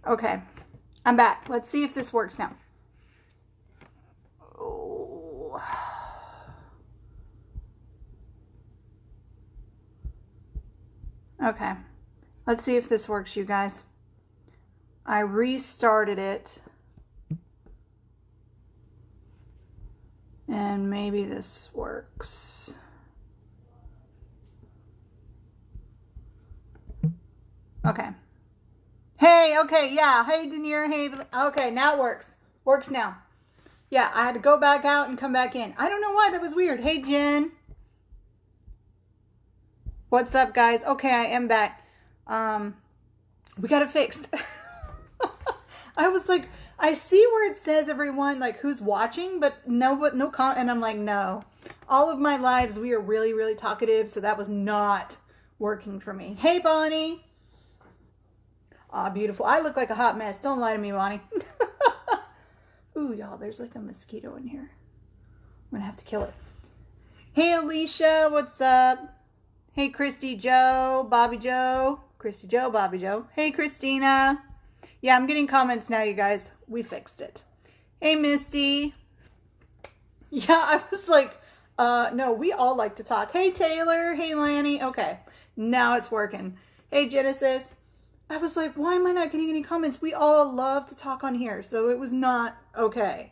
Okay, I'm back. Let's see if this works now. Oh. Okay, let's see if this works, you guys. I restarted it. And maybe this works. Okay. Hey, okay, yeah. Hey, Denier. Hey, okay, now it works. Works now. Yeah, I had to go back out and come back in. I don't know why that was weird. Hey, Jen. What's up, guys? Okay, I am back. We got it fixed. I was like, I see where it says everyone, like, who's watching, but no comment. And I'm like, no. All of my lives, we are really, really talkative, so that was not working for me. Hey, Bonnie. Aw, beautiful. I look like a hot mess. Don't lie to me, Bonnie. Ooh, y'all, there's like a mosquito in here. I'm gonna have to kill it. Hey, Alicia, what's up? Hey, Christy Joe, Bobby Joe. Christy Joe, Bobby Joe. Hey, Christina. Yeah, I'm getting comments now, you guys. We fixed it. Hey, Misty. Yeah, I was like, no, we all like to talk. Hey, Taylor. Hey, Lanny. Okay, now it's working. Hey, Genesis. I was like, why am I not getting any comments? We all love to talk on here, so it was not okay.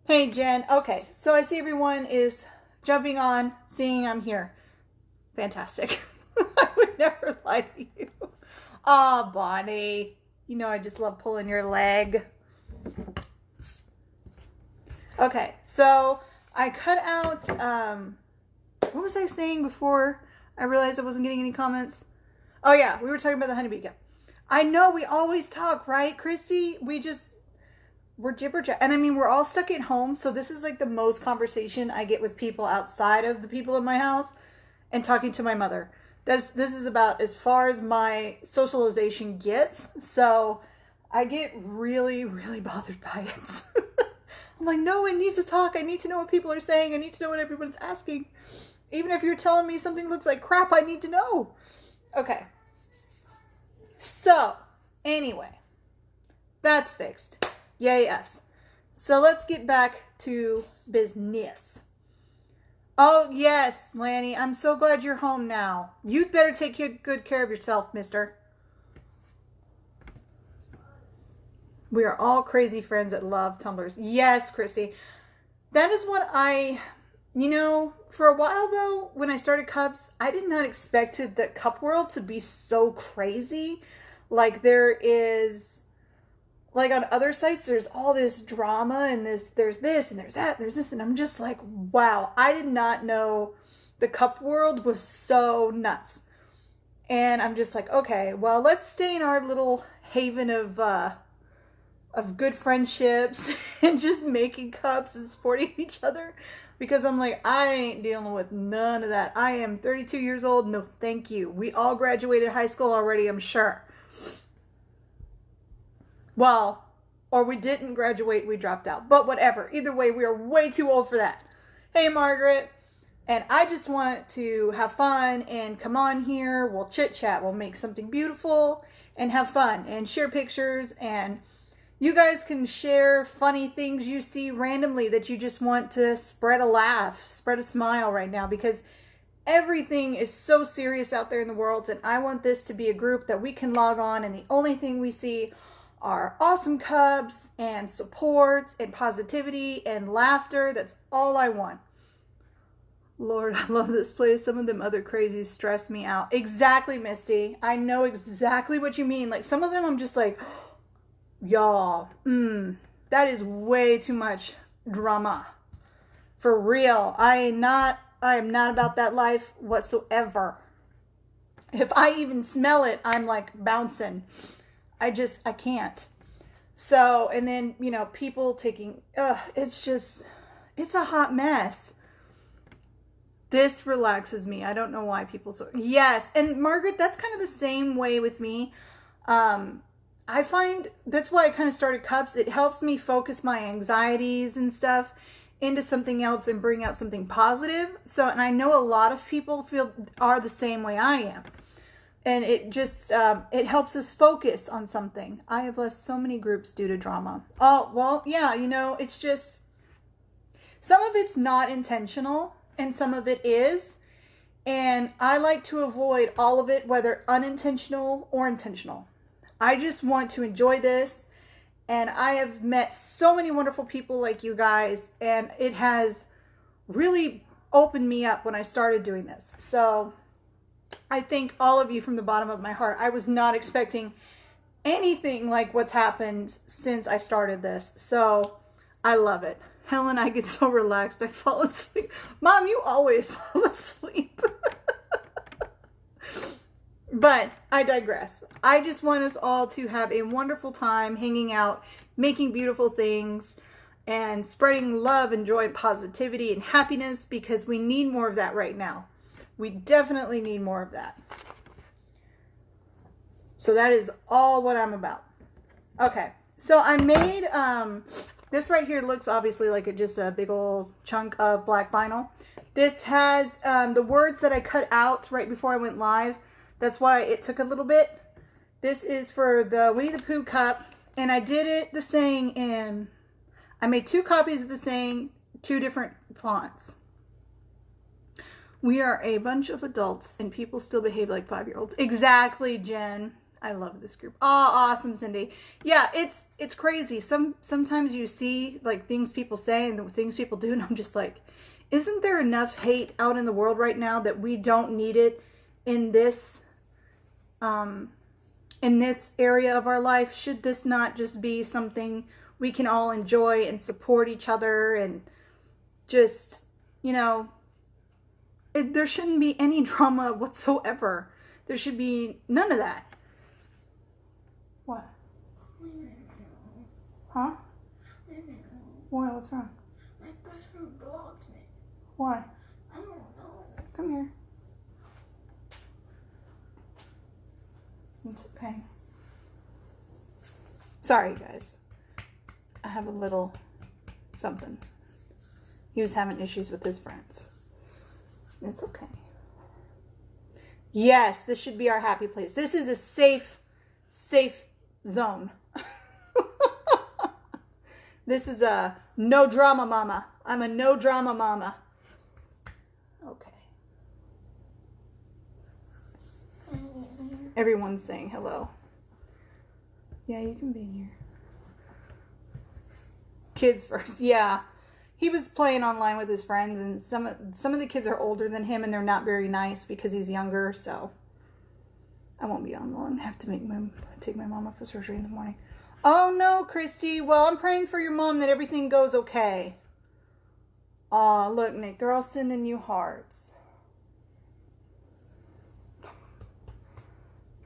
Hey, Jen. Okay, so I see everyone is jumping on, seeing I'm here. Fantastic. I would never lie to you. Aw, Bonnie. You know I just love pulling your leg. Okay, so I cut out, what was I saying before I realized I wasn't getting any comments? Oh yeah, we were talking about the honeybee cup. I know we always talk, right, Christy? We're jibber jabber. And I mean, we're all stuck at home, so this is like the most conversation I get with people outside of the people in my house and talking to my mother. This is about as far as my socialization gets. So I get really, really bothered by it. I'm like, no, I need to talk. I need to know what people are saying. I need to know what everyone's asking. Even if you're telling me something looks like crap, I need to know. Okay. So, anyway, that's fixed. Yay, us. So let's get back to business. Oh, yes, Lanny. I'm so glad you're home now. You'd better take good care of yourself, mister. We are all crazy friends that love tumblers. Yes, Christy. That is what for a while, though, when I started cups, I did not expect the cup world to be so crazy. Like, there is, like, on other sites, there's all this drama, and there's this, and there's that, and there's this, and I'm just like, wow, I did not know the cup world was so nuts. And I'm just like, okay, well, let's stay in our little haven of good friendships and just making cups and supporting each other, because I'm like, I ain't dealing with none of that. I am 32 years old. No, thank you. We all graduated high school already, I'm sure. Well, or we didn't graduate, we dropped out. But whatever. Either way, we are way too old for that. Hey, Margaret. And I just want to have fun and come on here. We'll chit chat. We'll make something beautiful and have fun and share pictures, and you guys can share funny things you see randomly that you just want to spread a laugh, spread a smile right now, because everything is so serious out there in the world, and I want this to be a group that we can log on, and the only thing we see are awesome cups and support and positivity and laughter. That's all I want. Lord, I love this place. Some of them other crazies stress me out. Exactly, Misty. I know exactly what you mean. Like, some of them I'm just like, y'all, that is way too much drama. For real. I am not about that life whatsoever. If I even smell it, I'm like bouncing. I can't. So, and then, people taking, it's a hot mess. This relaxes me. I don't know why people yes. And Margaret, that's kind of the same way with me. I find that's why I kind of started cups. It helps me focus my anxieties and stuff into something else and bring out something positive. So, and I know a lot of people are the same way I am. And it just, it helps us focus on something. I have left so many groups due to drama. Oh, well, yeah, you know, it's just, some of it's not intentional and some of it is. And I like to avoid all of it, whether unintentional or intentional. I just want to enjoy this. And I have met so many wonderful people like you guys. And it has really opened me up when I started doing this. So I thank all of you from the bottom of my heart. I was not expecting anything like what's happened since I started this. So I love it. Helen, I get so relaxed. I fall asleep. Mom, you always fall asleep. But I digress. I just want us all to have a wonderful time hanging out, making beautiful things, and spreading love and joy and positivity and happiness, because we need more of that right now. We definitely need more of that. So that is all what I'm about. Okay, so I made, this right here looks obviously like just a big old chunk of black vinyl. This has the words that I cut out right before I went live. That's why it took a little bit. This is for the Winnie the Pooh cup. And I did it the saying in, I made 2 copies of the saying, 2 different fonts. We are a bunch of adults and people still behave like 5-year-olds. Exactly, Jen. I love this group. Oh, awesome, Cindy. Yeah, it's crazy. Sometimes you see like things people say and the things people do, and I'm just like, isn't there enough hate out in the world right now that we don't need it in this area of our life? Should this not just be something we can all enjoy and support each other and just, you know, there shouldn't be any drama whatsoever. There should be none of that. What? Huh? Why? What's wrong? My best friend blocked me. Why? I don't know. Come here. It's okay. Sorry, guys. I have a little something. He was having issues with his friends. It's okay. Yes, this should be our happy place. This is a safe zone. This is a no drama mama. I'm a no drama mama. Okay. Everyone's saying hello. Yeah, you can be in here. Kids first. Yeah. He was playing online with his friends, and some of the kids are older than him, and they're not very nice because he's younger, so I won't be on long. I have to take my mom off for surgery in the morning. Oh, no, Christy. Well, I'm praying for your mom that everything goes okay. Aw, look, Nick, they're all sending you hearts.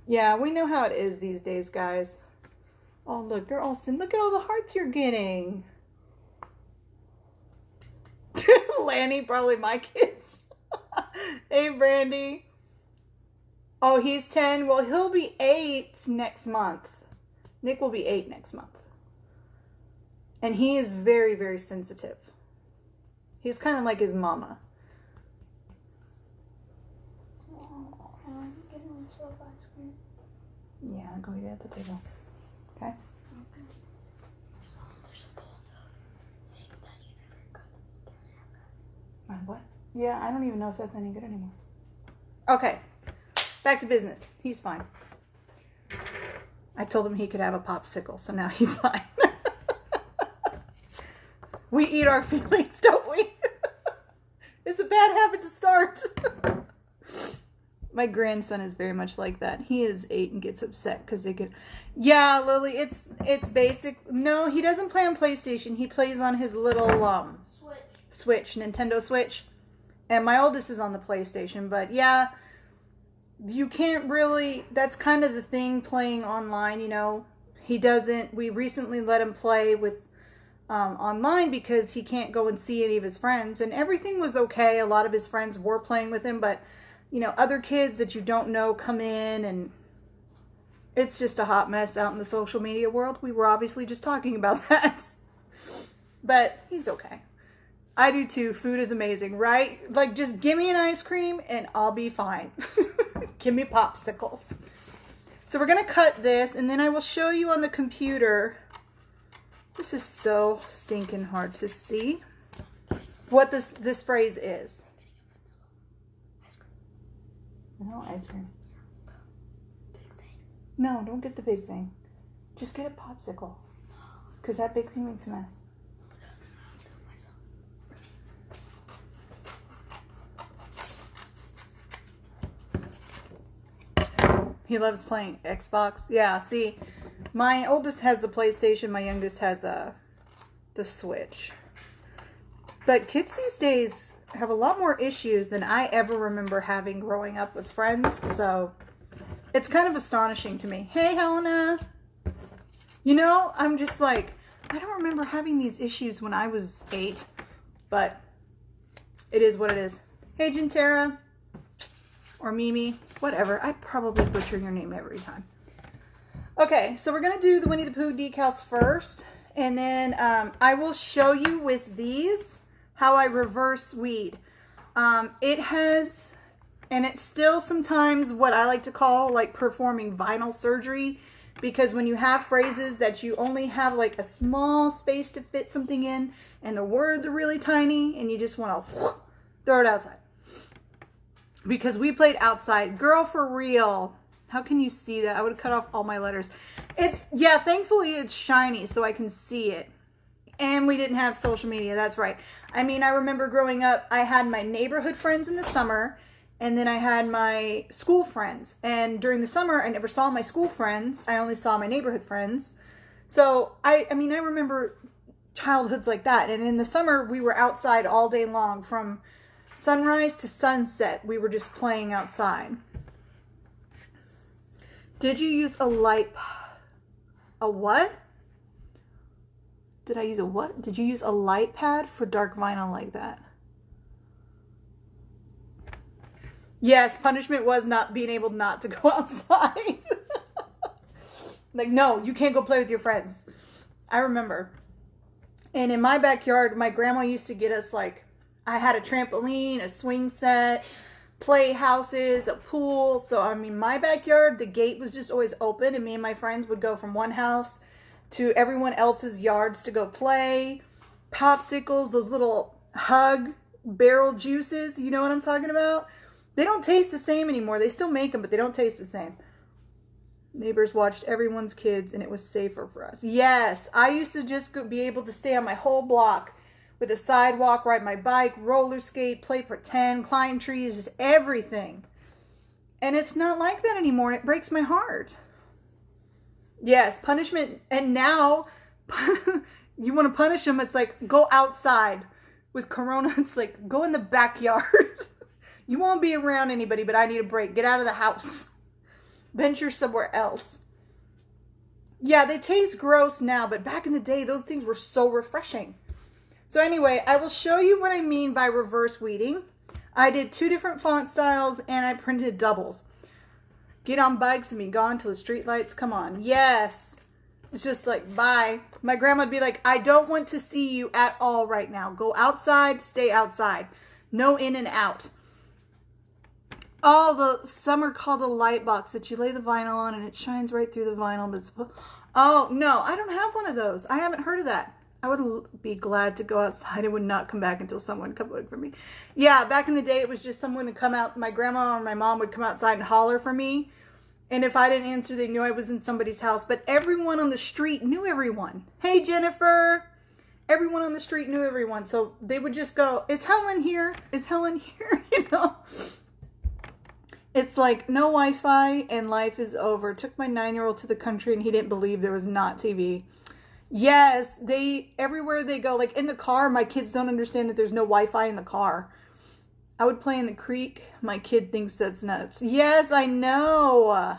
Yeah, we know how it is these days, guys. Oh, look, they're all sending. Look at all the hearts you're getting. Lanny, probably my kids. Hey, Brandy. Oh, he's 10. Well, he'll be 8 next month. Nick will be 8 next month. And he is very, very sensitive. He's kind of like his mama. I'm getting myself ice cream. Yeah, go eat it at the table. Okay? There's a bowl of thing that you never got. My what? Yeah, I don't even know if that's any good anymore. Okay. Back to business. He's fine. I told him he could have a popsicle, so now he's fine. We eat our feelings, don't we? It's a bad habit to start. My grandson is very much like that. He is 8 and gets upset because they get... Yeah, Lily, it's basic. No, he doesn't play on PlayStation. He plays on his little Switch, Nintendo Switch. And my oldest is on the PlayStation, but yeah... You can't really, that's kind of the thing playing online, you know. He doesn't, we recently let him play with online because he can't go and see any of his friends. And everything was okay. A lot of his friends were playing with him, but, you know, other kids that you don't know come in and it's just a hot mess out in the social media world. We were obviously just talking about that. But he's okay. I do too. Food is amazing, right? Like, just give me an ice cream and I'll be fine. Give me popsicles. So we're going to cut this, and then I will show you on the computer. This is so stinking hard to see what this phrase is. No ice cream. No, don't get the big thing. Just get a popsicle. Because that big thing makes a mess. He loves playing Xbox. Yeah, see, my oldest has the PlayStation. My youngest has the Switch. But kids these days have a lot more issues than I ever remember having growing up with friends. So it's kind of astonishing to me. Hey, Helena. You know, I'm just like, I don't remember having these issues when I was 8. But it is what it is. Hey, Gentera. Or Mimi, whatever. I probably butcher your name every time. Okay, so we're going to do the Winnie the Pooh decals first. And then I will show you with these how I reverse weed. It has, and it's still sometimes what I like to call like performing vinyl surgery. Because when you have phrases that you only have like a small space to fit something in. And the words are really tiny. And you just want to throw it outside. Because we played outside. Girl, for real. How can you see that? I would have cut off all my letters. Yeah, thankfully it's shiny so I can see it. And we didn't have social media. That's right. I mean, I remember growing up, I had my neighborhood friends in the summer. And then I had my school friends. And during the summer, I never saw my school friends. I only saw my neighborhood friends. So, I mean, I remember childhoods like that. And in the summer, we were outside all day long from sunrise to sunset. We were just playing outside. Did you use a what? Did I use a what? Did you use a light pad for dark vinyl like that? Yes, punishment was not being able not to go outside. Like, no, you can't go play with your friends. I remember. And in my backyard, my grandma used to get us like, I had a trampoline, a swing set, play houses, a pool. So, I mean, my backyard, the gate was just always open. And me and my friends would go from one house to everyone else's yards to go play. Popsicles, those little hug barrel juices. You know what I'm talking about? They don't taste the same anymore. They still make them, but they don't taste the same. Neighbors watched everyone's kids and it was safer for us. Yes, I used to just be able to stay on my whole block with a sidewalk, ride my bike, roller skate, play pretend, climb trees, just everything. And it's not like that anymore. And it breaks my heart. Yes, punishment. And now, you want to punish them, it's like, go outside. With Corona, it's like, go in the backyard. You won't be around anybody, but I need a break. Get out of the house. Venture somewhere else. Yeah, they taste gross now, but back in the day, those things were so refreshing. So anyway, I will show you what I mean by reverse weeding. I did 2 different font styles and I printed doubles. Get on bikes and be gone till the street lights come on. Yes. It's just like, bye. My grandma would be like, I don't want to see you at all right now. Go outside, stay outside. No in and out. Oh, some are called the light box that you lay the vinyl on and it shines right through the vinyl. Oh, no, I don't have one of those. I haven't heard of that. I would be glad to go outside and would not come back until someone come look for me. Yeah, back in the day, it was just someone would come out. My grandma or my mom would come outside and holler for me. And if I didn't answer, they knew I was in somebody's house. But everyone on the street knew everyone. Hey, Jennifer. Everyone on the street knew everyone. So they would just go, is Helen here? Is Helen here? You know? It's like, no Wi-Fi and life is over. Took my 9-year-old to the country and he didn't believe there was not TV. Yes, everywhere they go, like in the car, my kids don't understand that there's no Wi-Fi in the car. I would play in the creek. My kid thinks that's nuts. Yes, I know.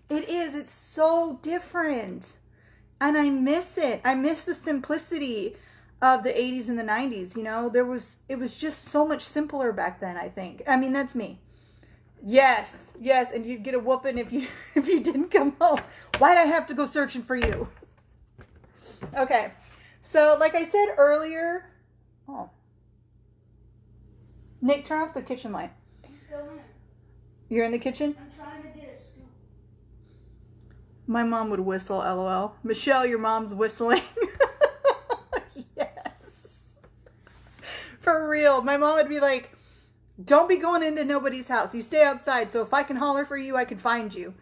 It is. It's so different. And I miss it. I miss the simplicity of the 80s and the 90s. You know, it was just so much simpler back then, I think. I mean, that's me. Yes, yes. And you'd get a whooping if you didn't come home. Why'd I have to go searching for you? Okay. So, like I said earlier, Nick, turn off the kitchen light. You're in the kitchen? I'm trying to get a scoop. My mom would whistle, LOL. Michelle, your mom's whistling. Yes. For real. My mom would be like, don't be going into nobody's house. You stay outside. So if I can holler for you, I can find you.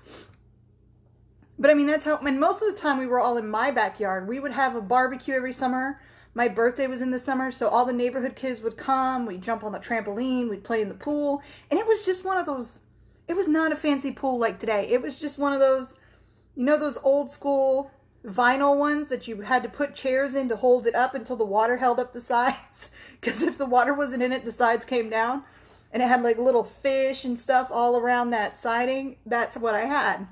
But I mean, that's how, and most of the time we were all in my backyard. We would have a barbecue every summer. My birthday was in the summer, so all the neighborhood kids would come. We'd jump on the trampoline. We'd play in the pool. And it was just one of those, it was not a fancy pool like today. It was just one of those, you know, those old school vinyl ones that you had to put chairs in to hold it up until the water held up the sides. Because if the water wasn't in it, the sides came down. And it had like little fish and stuff all around that siding. That's what I had.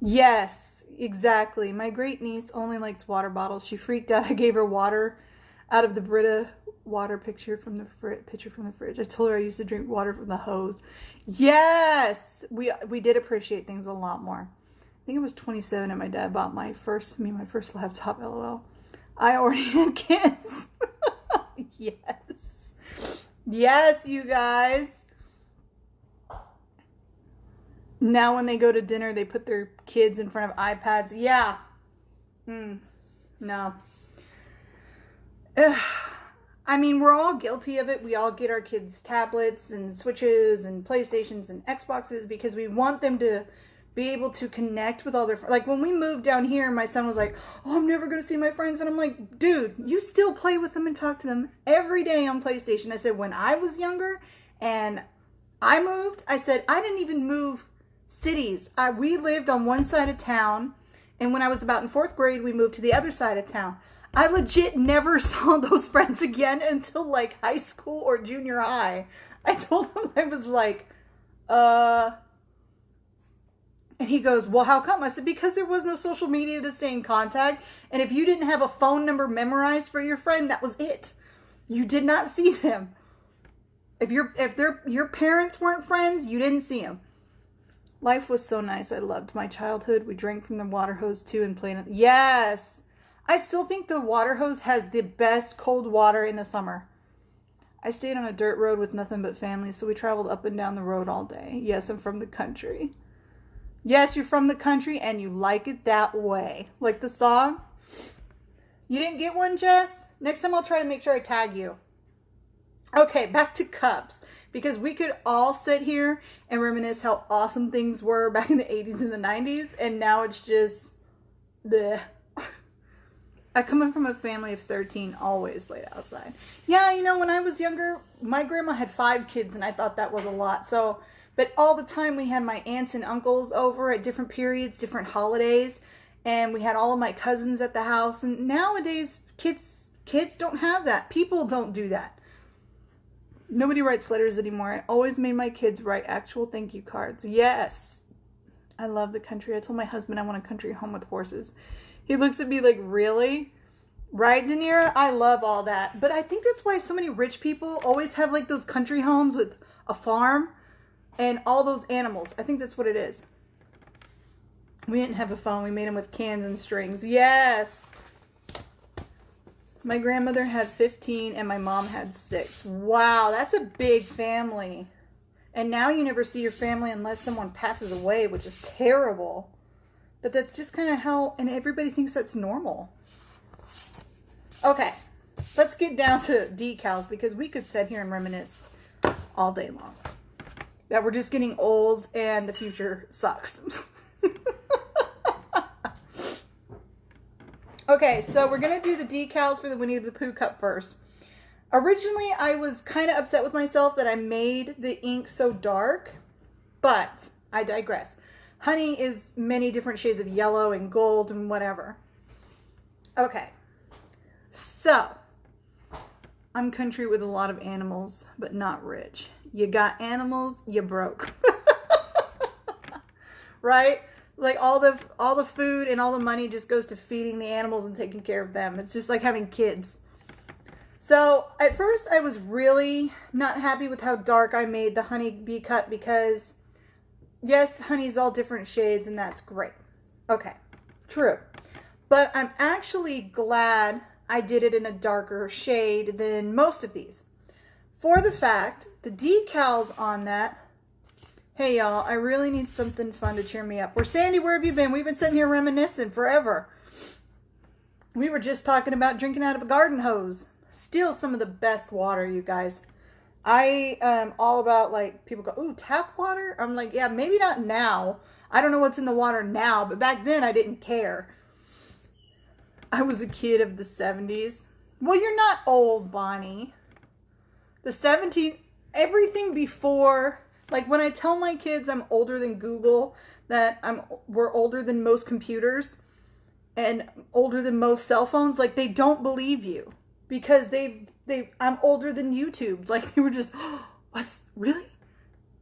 Yes, exactly. My great niece only likes water bottles. She freaked out. I gave her water out of the Brita water pitcher from the fridge. I told her I used to drink water from the hose. Yes, we did appreciate things a lot more. I think it was 27 and my dad bought my first laptop, LOL. I already had kids. Yes. Yes, you guys. Now when they go to dinner, they put their kids in front of iPads. Yeah. No. Ugh. I mean, we're all guilty of it. We all get our kids tablets and Switches and PlayStations and Xboxes because we want them to be able to connect with all their friends. Like when we moved down here, my son was like, oh, I'm never going to see my friends. And I'm like, dude, you still play with them and talk to them every day on PlayStation. I said, when I was younger and I moved, I said, I didn't even move cities. We lived on one side of town, and when I was about in 4th grade, we moved to the other side of town. I legit never saw those friends again until like high school or junior high. I told him, I was like, and he goes, well, how come? I said, because there was no social media to stay in contact, and if you didn't have a phone number memorized for your friend, that was it. You did not see them. If your parents weren't friends, you didn't see them. Life was so nice. I loved my childhood. We drank from the water hose too and played. Yes. I still think the water hose has the best cold water in the summer. I stayed on a dirt road with nothing but family, so we traveled up and down the road all day. Yes, I'm from the country. Yes, you're from the country and you like it that way. Like the song. You didn't get one, Jess? Next time I'll try to make sure I tag you. Okay, back to cups. Because we could all sit here and reminisce how awesome things were back in the 80s and the 90s. And now it's just, bleh. I come in from a family of 13, always played outside. Yeah, you know, when I was younger, my grandma had 5 kids and I thought that was a lot. So, but all the time we had my aunts and uncles over at different periods, different holidays. And we had all of my cousins at the house. And nowadays, kids don't have that. People don't do that. Nobody writes letters anymore. I always made my kids write actual thank you cards. Yes. I love the country. I told my husband I want a country home with horses. He looks at me like, really? Right, Danira? I love all that. But I think that's why so many rich people always have like those country homes with a farm and all those animals. I think that's what it is. We didn't have a phone. We made them with cans and strings. Yes. My grandmother had 15 and my mom had 6. Wow, that's a big family. And now you never see your family unless someone passes away, which is terrible. But that's just kind of how, and everybody thinks that's normal. Okay, let's get down to decals because we could sit here and reminisce all day long. That we're just getting old and the future sucks. Okay, so we're going to do the decals for the Winnie the Pooh cup first. Originally, I was kind of upset with myself that I made the ink so dark, but I digress. Honey is many different shades of yellow and gold and whatever. Okay, so I'm country with a lot of animals, but not rich. You got animals, you broke. Right? Like all the food and all the money just goes to feeding the animals and taking care of them. It's just like having kids. So at first I was really not happy with how dark I made the honey bee cut because yes, honey's all different shades and that's great. Okay, true. But I'm actually glad I did it in a darker shade than most of these. for the fact, the decals on that. Hey, y'all, I really need something fun to cheer me up. Where Sandy, where have you been? We've been sitting here reminiscing forever. We were just talking about drinking out of a garden hose. Still some of the best water, you guys. I am all about, like, people go, ooh, tap water? I'm like, yeah, maybe not now. I don't know what's in the water now, but back then I didn't care. I was a kid of the 70s. Well, you're not old, Bonnie. The 70s, everything before, like when I tell my kids I'm older than Google, that we're older than most computers and older than most cell phones, like they don't believe you because I'm older than YouTube. Like they were just, oh, what's really?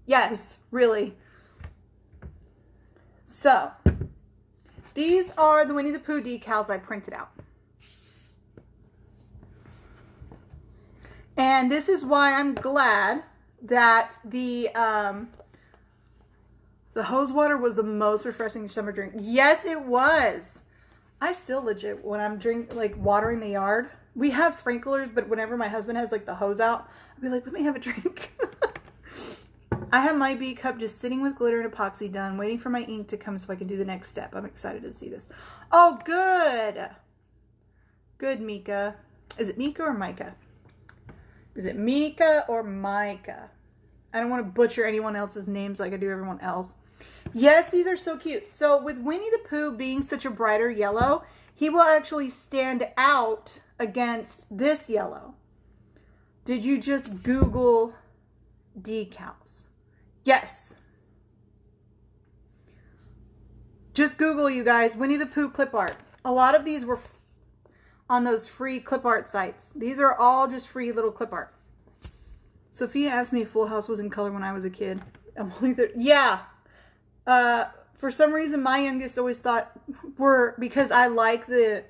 Yes, really. So, these are the Winnie the Pooh decals I printed out. And this is why I'm glad that the hose water was the most refreshing summer drink. Yes, it was. I still legit, when I'm watering the yard, we have sprinklers, but whenever my husband has like the hose out, I'll be like, let me have a drink. I have my bee cup just sitting with glitter and epoxy done, waiting for my ink to come so I can do the next step. I'm excited to see this. Oh, good. Good, Mika. Is it Mika or Micah? Is it Mika or Micah? I don't want to butcher anyone else's names like I do everyone else. Yes, these are so cute. So with Winnie the Pooh being such a brighter yellow, he will actually stand out against this yellow. Did you just Google decals? Yes. Just Google, you guys, Winnie the Pooh clip art. A lot of these were on those free clip art sites. These are all just free little clip art. Sophia asked me if Full House was in color when I was a kid. I'm only there. Yeah. For some reason, my youngest always thought because I like the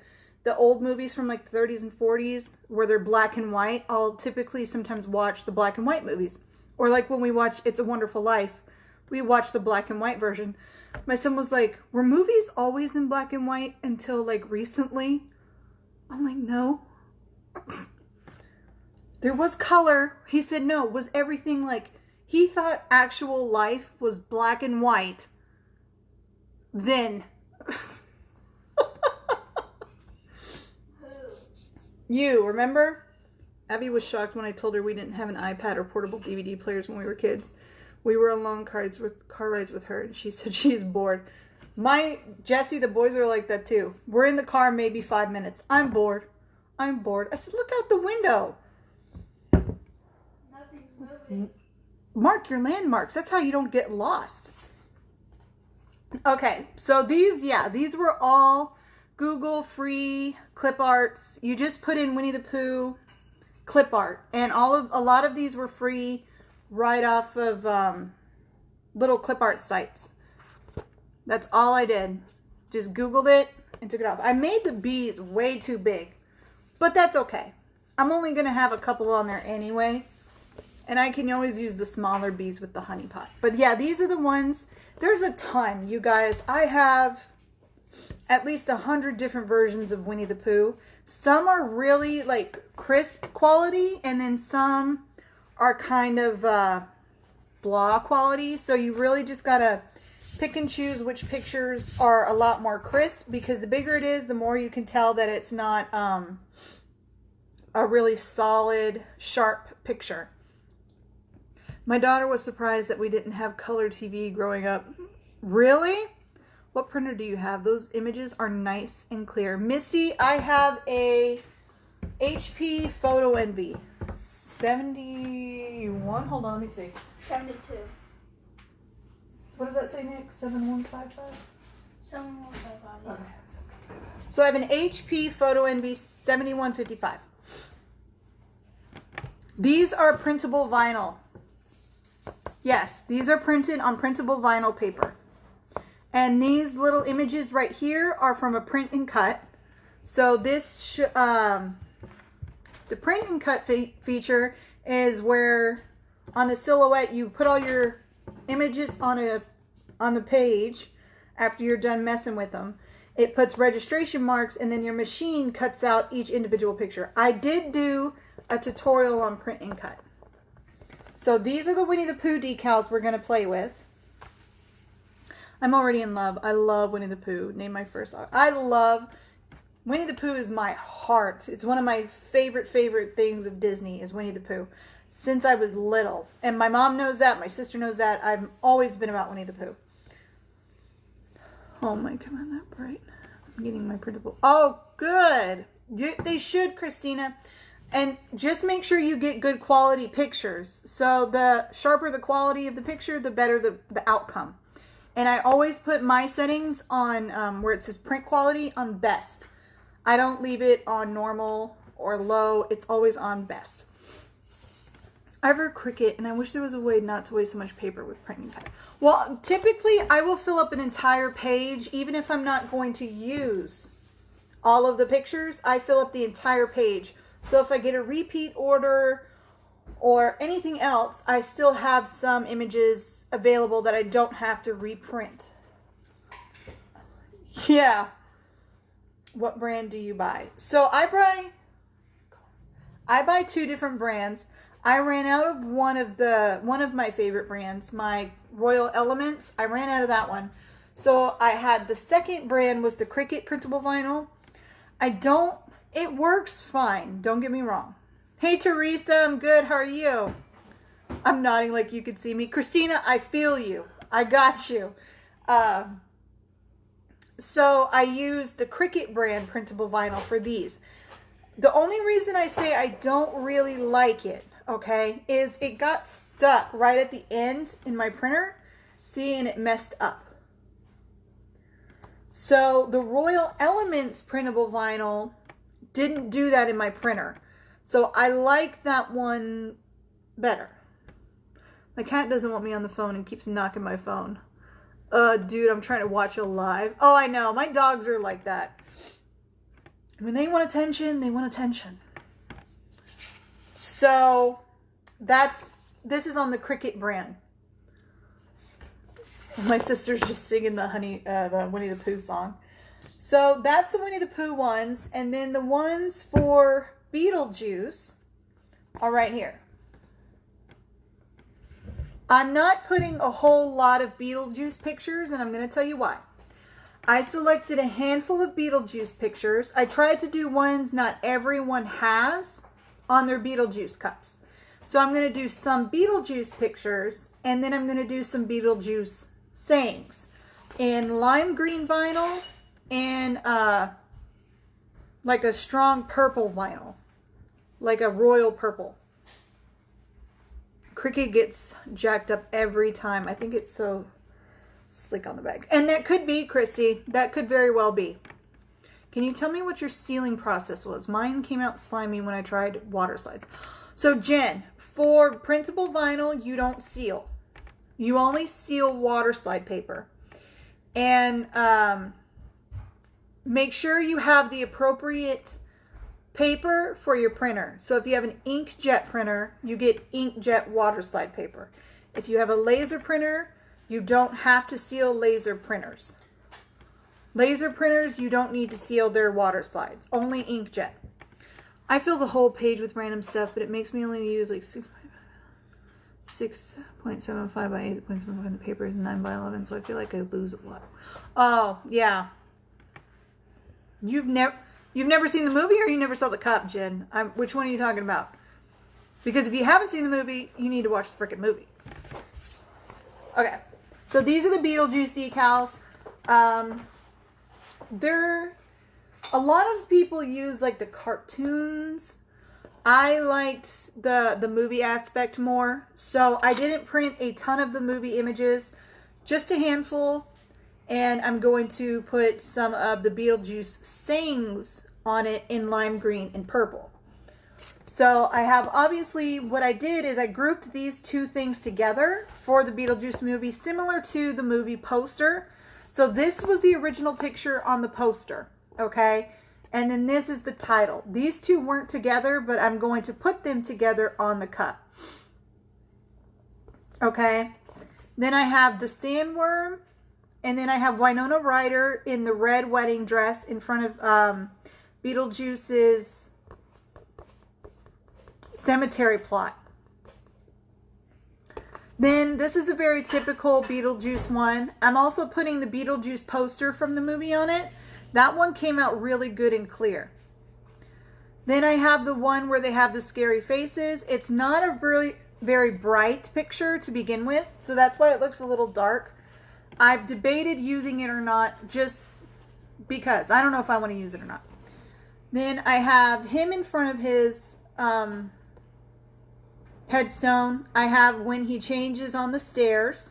old movies from like the 30s and 40s where they're black and white. I'll typically sometimes watch the black and white movies. Or like when we watch It's a Wonderful Life, we watch the black and white version. My son was like, were movies always in black and white until like recently? I'm like, no. There was color. He said no. Was everything like, he thought actual life was black and white then. You, remember? Abby was shocked when I told her we didn't have an iPad or portable DVD players when we were kids. We were on long car rides with her, and she said she's bored. Jesse, the boys are like that too. We're in the car maybe 5 minutes. I'm bored. I'm bored. I said, look out the window. Nothing's moving. Mark your landmarks. That's how you don't get lost. Okay, so these were all Google free clip arts. You just put in Winnie the Pooh clip art, and a lot of these were free right off of little clip art sites. That's all I did. Just Googled it and took it off. I made the bees way too big, but that's okay. I'm only going to have a couple on there anyway, and I can always use the smaller bees with the honey pot. But yeah, these are the ones. There's a ton, you guys. I have at least 100 different versions of Winnie the Pooh. Some are really like crisp quality, and then some are kind of blah quality. So you really just gotta pick and choose which pictures are a lot more crisp, because the bigger it is, the more you can tell that it's not a really solid, sharp picture. My daughter was surprised that we didn't have color TV growing up. Really? What printer do you have? Those images are nice and clear. Missy, I have a HP Photo Envy 71. Hold on, let me see. 72. So what does that say, Nick? 7155? 7155. Okay. So I have an HP Photo Envy 7155. These are printable vinyl. Yes, these are printed on printable vinyl paper. And these little images right here are from a print and cut. So this, the print and cut feature is where on the silhouette you put all your images on the page after you're done messing with them. It puts registration marks, and then your machine cuts out each individual picture. I did do a tutorial on print and cut. So these are the Winnie the Pooh decals we're going to play with. I'm already in love. I love Winnie the Pooh. Name my first dog. I love Winnie the Pooh is my heart. It's one of my favorite things of Disney is Winnie the Pooh. Since I was little. And my mom knows that. My sister knows that. I've always been about Winnie the Pooh. Oh my, come on, that bright. I'm getting my printable. Oh, good. They should, Christina. And just make sure you get good quality pictures. So the sharper the quality of the picture, the better the outcome. And I always put my settings on where it says print quality on best. I don't leave it on normal or low. It's always on best. I have a Cricut, and I wish there was a way not to waste so much paper with printing pad. Well, typically, I will fill up an entire page, even if I'm not going to use all of the pictures. I fill up the entire page. So if I get a repeat order or anything else, I still have some images available that I don't have to reprint. Yeah. What brand do you buy? So I buy 2 different brands. I ran out of one of my favorite brands, my Royal Elements. I ran out of that one. So I had the second brand was the Cricut printable vinyl. It works fine. Don't get me wrong. Hey Teresa, I'm good. How are you? I'm nodding like you could see me. Christina, I feel you. I got you. So I used the Cricut brand printable vinyl for these. The only reason I say I don't really like it, okay, is it got stuck right at the end in my printer. See, and it messed up. So the Royal Elements printable vinyl didn't do that in my printer. So I like that one better. My cat doesn't want me on the phone and keeps knocking my phone. Dude, I'm trying to watch a live. Oh, I know. My dogs are like that. When they want attention, they want attention. So this is on the Cricut brand. My sister's just singing the Winnie the Pooh song. So that's the Winnie the Pooh ones. And then the ones for Beetlejuice are right here. I'm not putting a whole lot of Beetlejuice pictures, and I'm going to tell you why. I selected a handful of Beetlejuice pictures. I tried to do ones not everyone has on their Beetlejuice cups. So I'm going to do some Beetlejuice pictures, and then I'm going to do some Beetlejuice sayings in lime green vinyl and like a strong purple vinyl, like a royal purple. Cricut gets jacked up every time. I think it's so slick on the back. And that could be, Christy. That could very well be. Can you tell me what your sealing process was? Mine came out slimy when I tried water slides. So, Jen, for printable vinyl, you don't seal. You only seal water slide paper. And make sure you have the appropriate paper for your printer. So if you have an inkjet printer, you get inkjet water slide paper. If you have a laser printer, you don't have to seal laser printers. Laser printers, you don't need to seal their water slides. Only inkjet. I fill the whole page with random stuff, but it makes me only use like 6.75 by 8.75, and the paper is 9 by 11, so I feel like I lose a lot. Oh, yeah. You've never seen the movie, or you never saw the cup, Jen? Which one are you talking about? Because if you haven't seen the movie, you need to watch the freaking movie. Okay, so these are the Beetlejuice decals. A lot of people use like the cartoons. I liked the movie aspect more, so I didn't print a ton of the movie images, just a handful. And I'm going to put some of the Beetlejuice sayings on it in lime green and purple. So I have, obviously, what I did is I grouped these two things together for the Beetlejuice movie, similar to the movie poster. So this was the original picture on the poster, okay? And then this is the title. These two weren't together, but I'm going to put them together on the cup. Okay? Then I have the sandworm. And then I have Winona Ryder in the red wedding dress in front of Beetlejuice's cemetery plot. Then this is a very typical Beetlejuice one. I'm also putting the Beetlejuice poster from the movie on it. That one came out really good and clear. Then I have the one where they have the scary faces. It's not a really very bright picture to begin with, so that's why it looks a little dark. I've debated using it or not just because. I don't know if I want to use it or not. Then I have him in front of his headstone. I have when he changes on the stairs.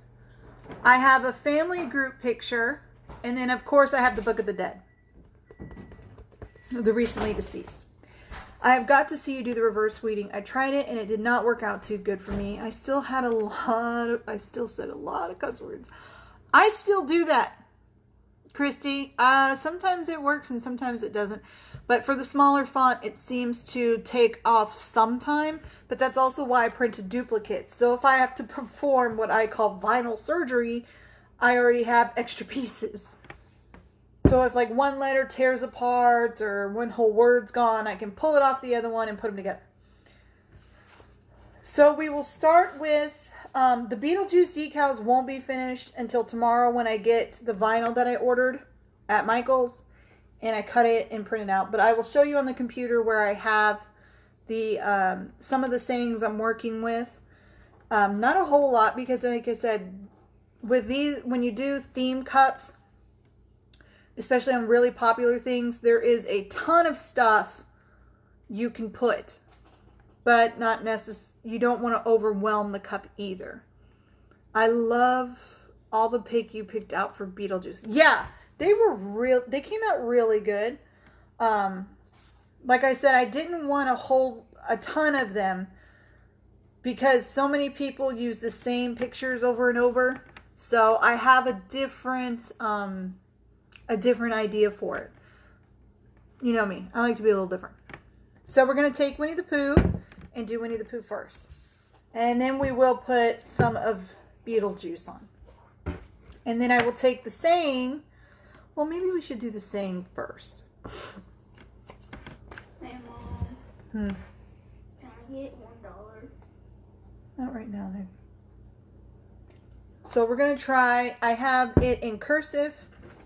I have a family group picture. And then, of course, I have the Book of the Dead. The recently deceased. I have got to see you do the reverse weeding. I tried it and it did not work out too good for me. I still said a lot of cuss words. I still do that, Christy. Sometimes it works and sometimes it doesn't. But for the smaller font, it seems to take off sometime. But that's also why I printed duplicates. So if I have to perform what I call vinyl surgery, I already have extra pieces. So if like one letter tears apart or one whole word's gone, I can pull it off the other one and put them together. So we will start with the Beetlejuice decals won't be finished until tomorrow when I get the vinyl that I ordered at Michael's and I cut it and print it out. But I will show you on the computer where I have the some of the sayings I'm working with. Not a whole lot because like I said, with these, when you do theme cups, especially on really popular things, there is a ton of stuff you can put, but not you don't want to overwhelm the cup either. I love all the pick you picked out for Beetlejuice. Yeah, they came out really good. Like I said, I didn't want to hold a ton of them because so many people use the same pictures over and over. So I have a different idea for it. You know me. I like to be a little different. So we're going to take Winnie the Pooh and do Winnie the Pooh first. And then we will put some of Beetlejuice on. And then I will take the saying. Well, maybe we should do the saying first. Hey, Mom. Can I get $1? Not right now, then. So we're going to try. I have it in cursive.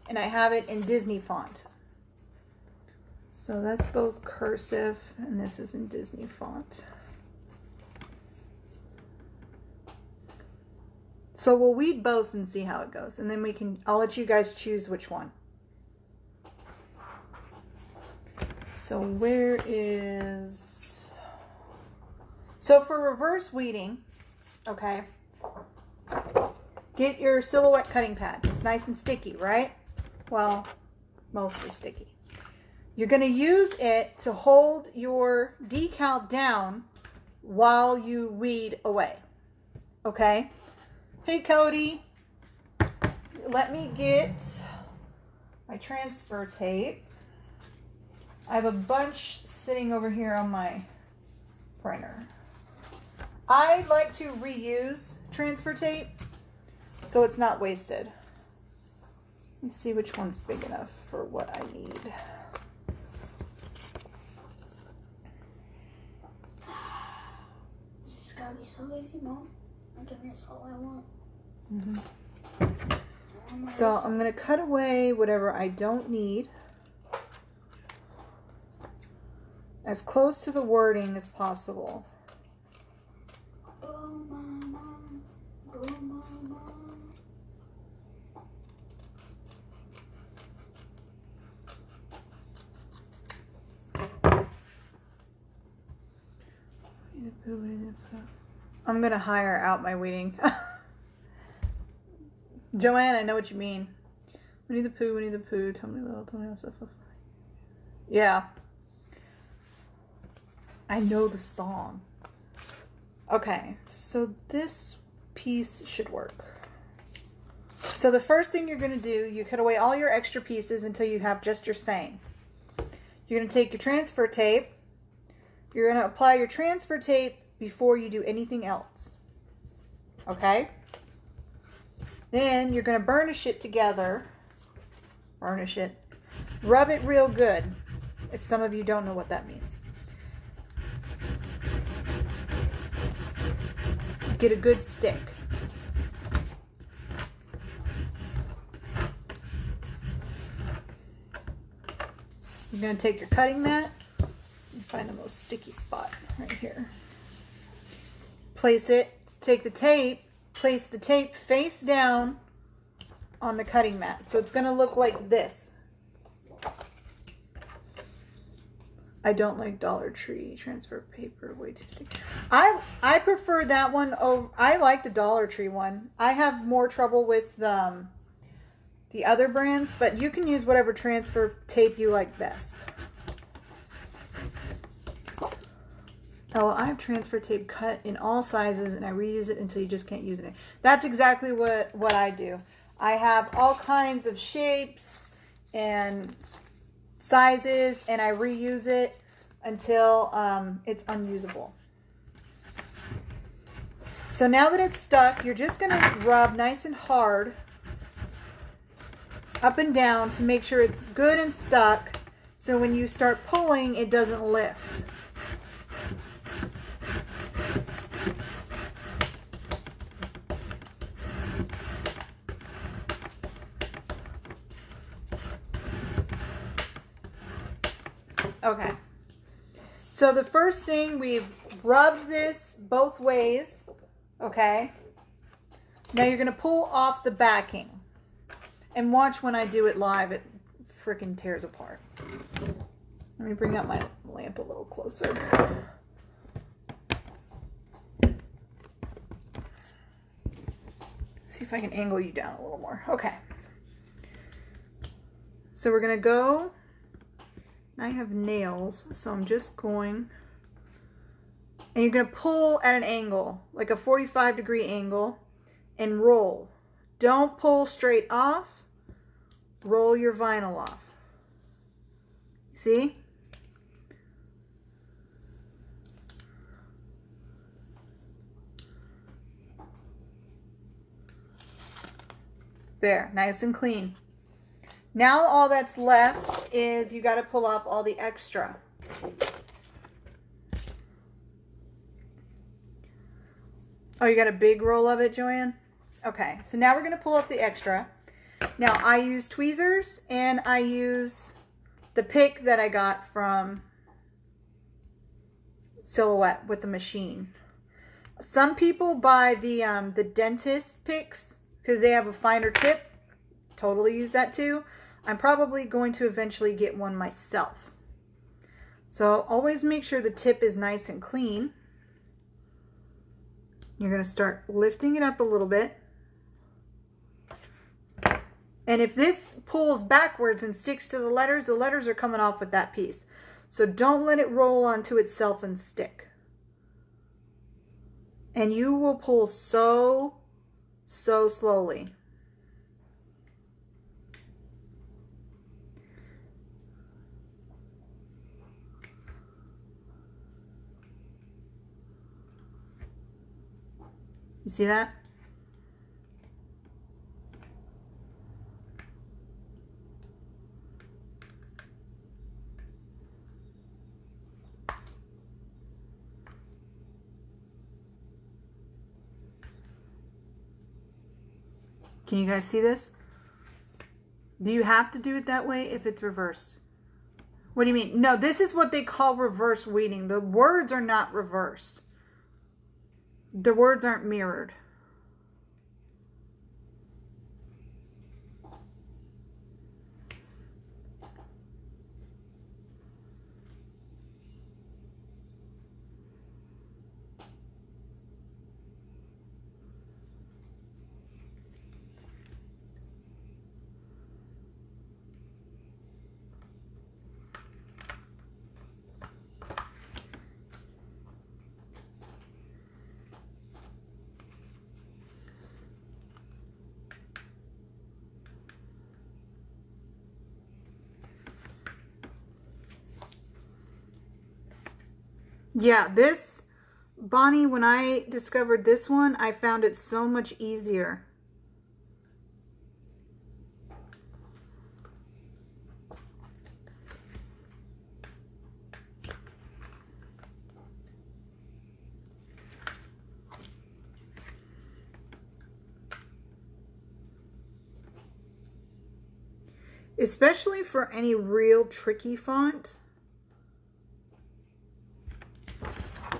And I have it in Disney font. So that's both cursive and this is in Disney font. So we'll weed both and see how it goes. And then I'll let you guys choose which one. So so for reverse weeding, okay, get your silhouette cutting pad. It's nice and sticky, right? Well, mostly sticky. You're going to use it to hold your decal down while you weed away. Okay? Hey, Cody. Let me get my transfer tape. I have a bunch sitting over here on my printer. I like to reuse transfer tape so it's not wasted. Let me see which one's big enough for what I need. It's just gotta be so easy, Mom. I can miss all I want. So I'm going to cut away whatever I don't need. As close to the wording as possible. Oh, Mama. Oh, Mama. I'm going to hire out my weeding. Joanne, I know what you mean. Winnie the Pooh, Winnie the Pooh. Tell me how stuff. Yeah. I know the song. Okay, so this piece should work. So the first thing you're going to do, you cut away all your extra pieces until you have just your saying. You're going to take your transfer tape. You're going to apply your transfer tape before you do anything else. Okay? Then you're going to burnish it together. Burnish it. Rub it real good, if some of you don't know what that means. Get a good stick. You're going to take your cutting mat and find the most sticky spot right here. Place it, take the tape, place the tape face down on the cutting mat. So it's going to look like this. I don't like Dollar Tree transfer paper, way too sticky. I prefer that one over. I like the Dollar Tree one. I have more trouble with the other brands, but you can use whatever transfer tape you like best. Oh, I have transfer tape cut in all sizes and I reuse it until you just can't use it. That's exactly what I do. I have all kinds of shapes and sizes and I reuse it until it's unusable. So now that it's stuck, you're just going to rub nice and hard up and down to make sure it's good and stuck, so when you start pulling it doesn't lift. Okay, so the first thing, we've rubbed this both ways, okay? Now you're going to pull off the backing. And watch when I do it live, it freaking tears apart. Let me bring up my lamp a little closer. See if I can angle you down a little more. Okay. So we're going to go. I have nails, so I'm just going. And you're going to pull at an angle, like a 45-degree angle, and roll. Don't pull straight off. Roll your vinyl off. See? There, nice and clean. Now all that's left is you got to pull off all the extra. Oh, you got a big roll of it, Joanne? Okay, so now we're going to pull off the extra. Now I use tweezers and I use the pick that I got from Silhouette with the machine. Some people buy the dentist picks because they have a finer tip. Totally use that too. I'm probably going to eventually get one myself. So always make sure the tip is nice and clean. You're going to start lifting it up a little bit. And if this pulls backwards and sticks to the letters are coming off with that piece. So don't let it roll onto itself and stick. And you will pull so slowly. You see that? Can you guys see this? Do you have to do it that way if it's reversed? What do you mean? No, this is what they call reverse weeding. The words are not reversed. The words aren't mirrored. Yeah, this, Bonnie, when I discovered this one, I found it so much easier. especially for any real tricky font.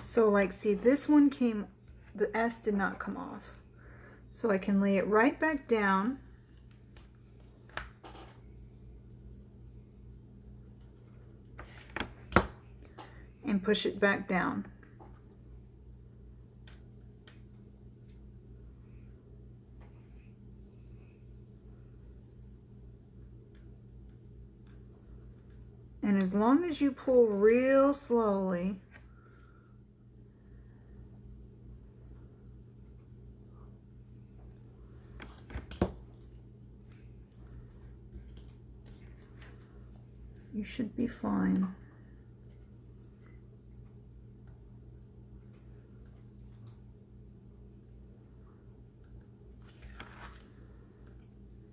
So like, see, this one came, the S did not come off. So I can lay it right back down. And push it back down. And as long as you pull real slowly, you should be fine.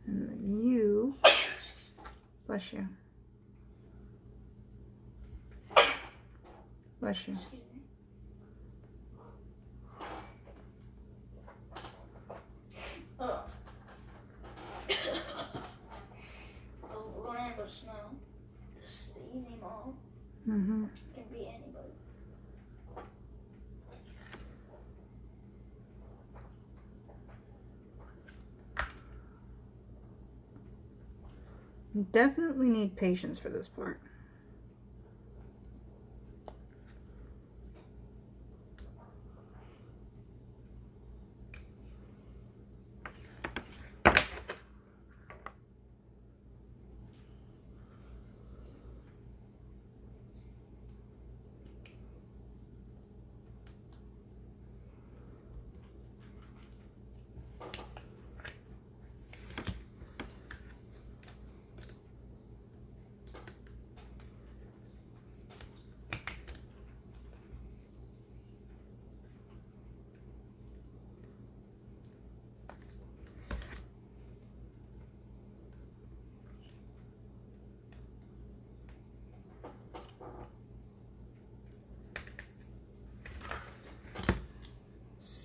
And you, bless you. Bless you. Oh. Oh, land of snow. This is the easy mode. Mm-hmm. Can be anybody. You definitely need patience for this part.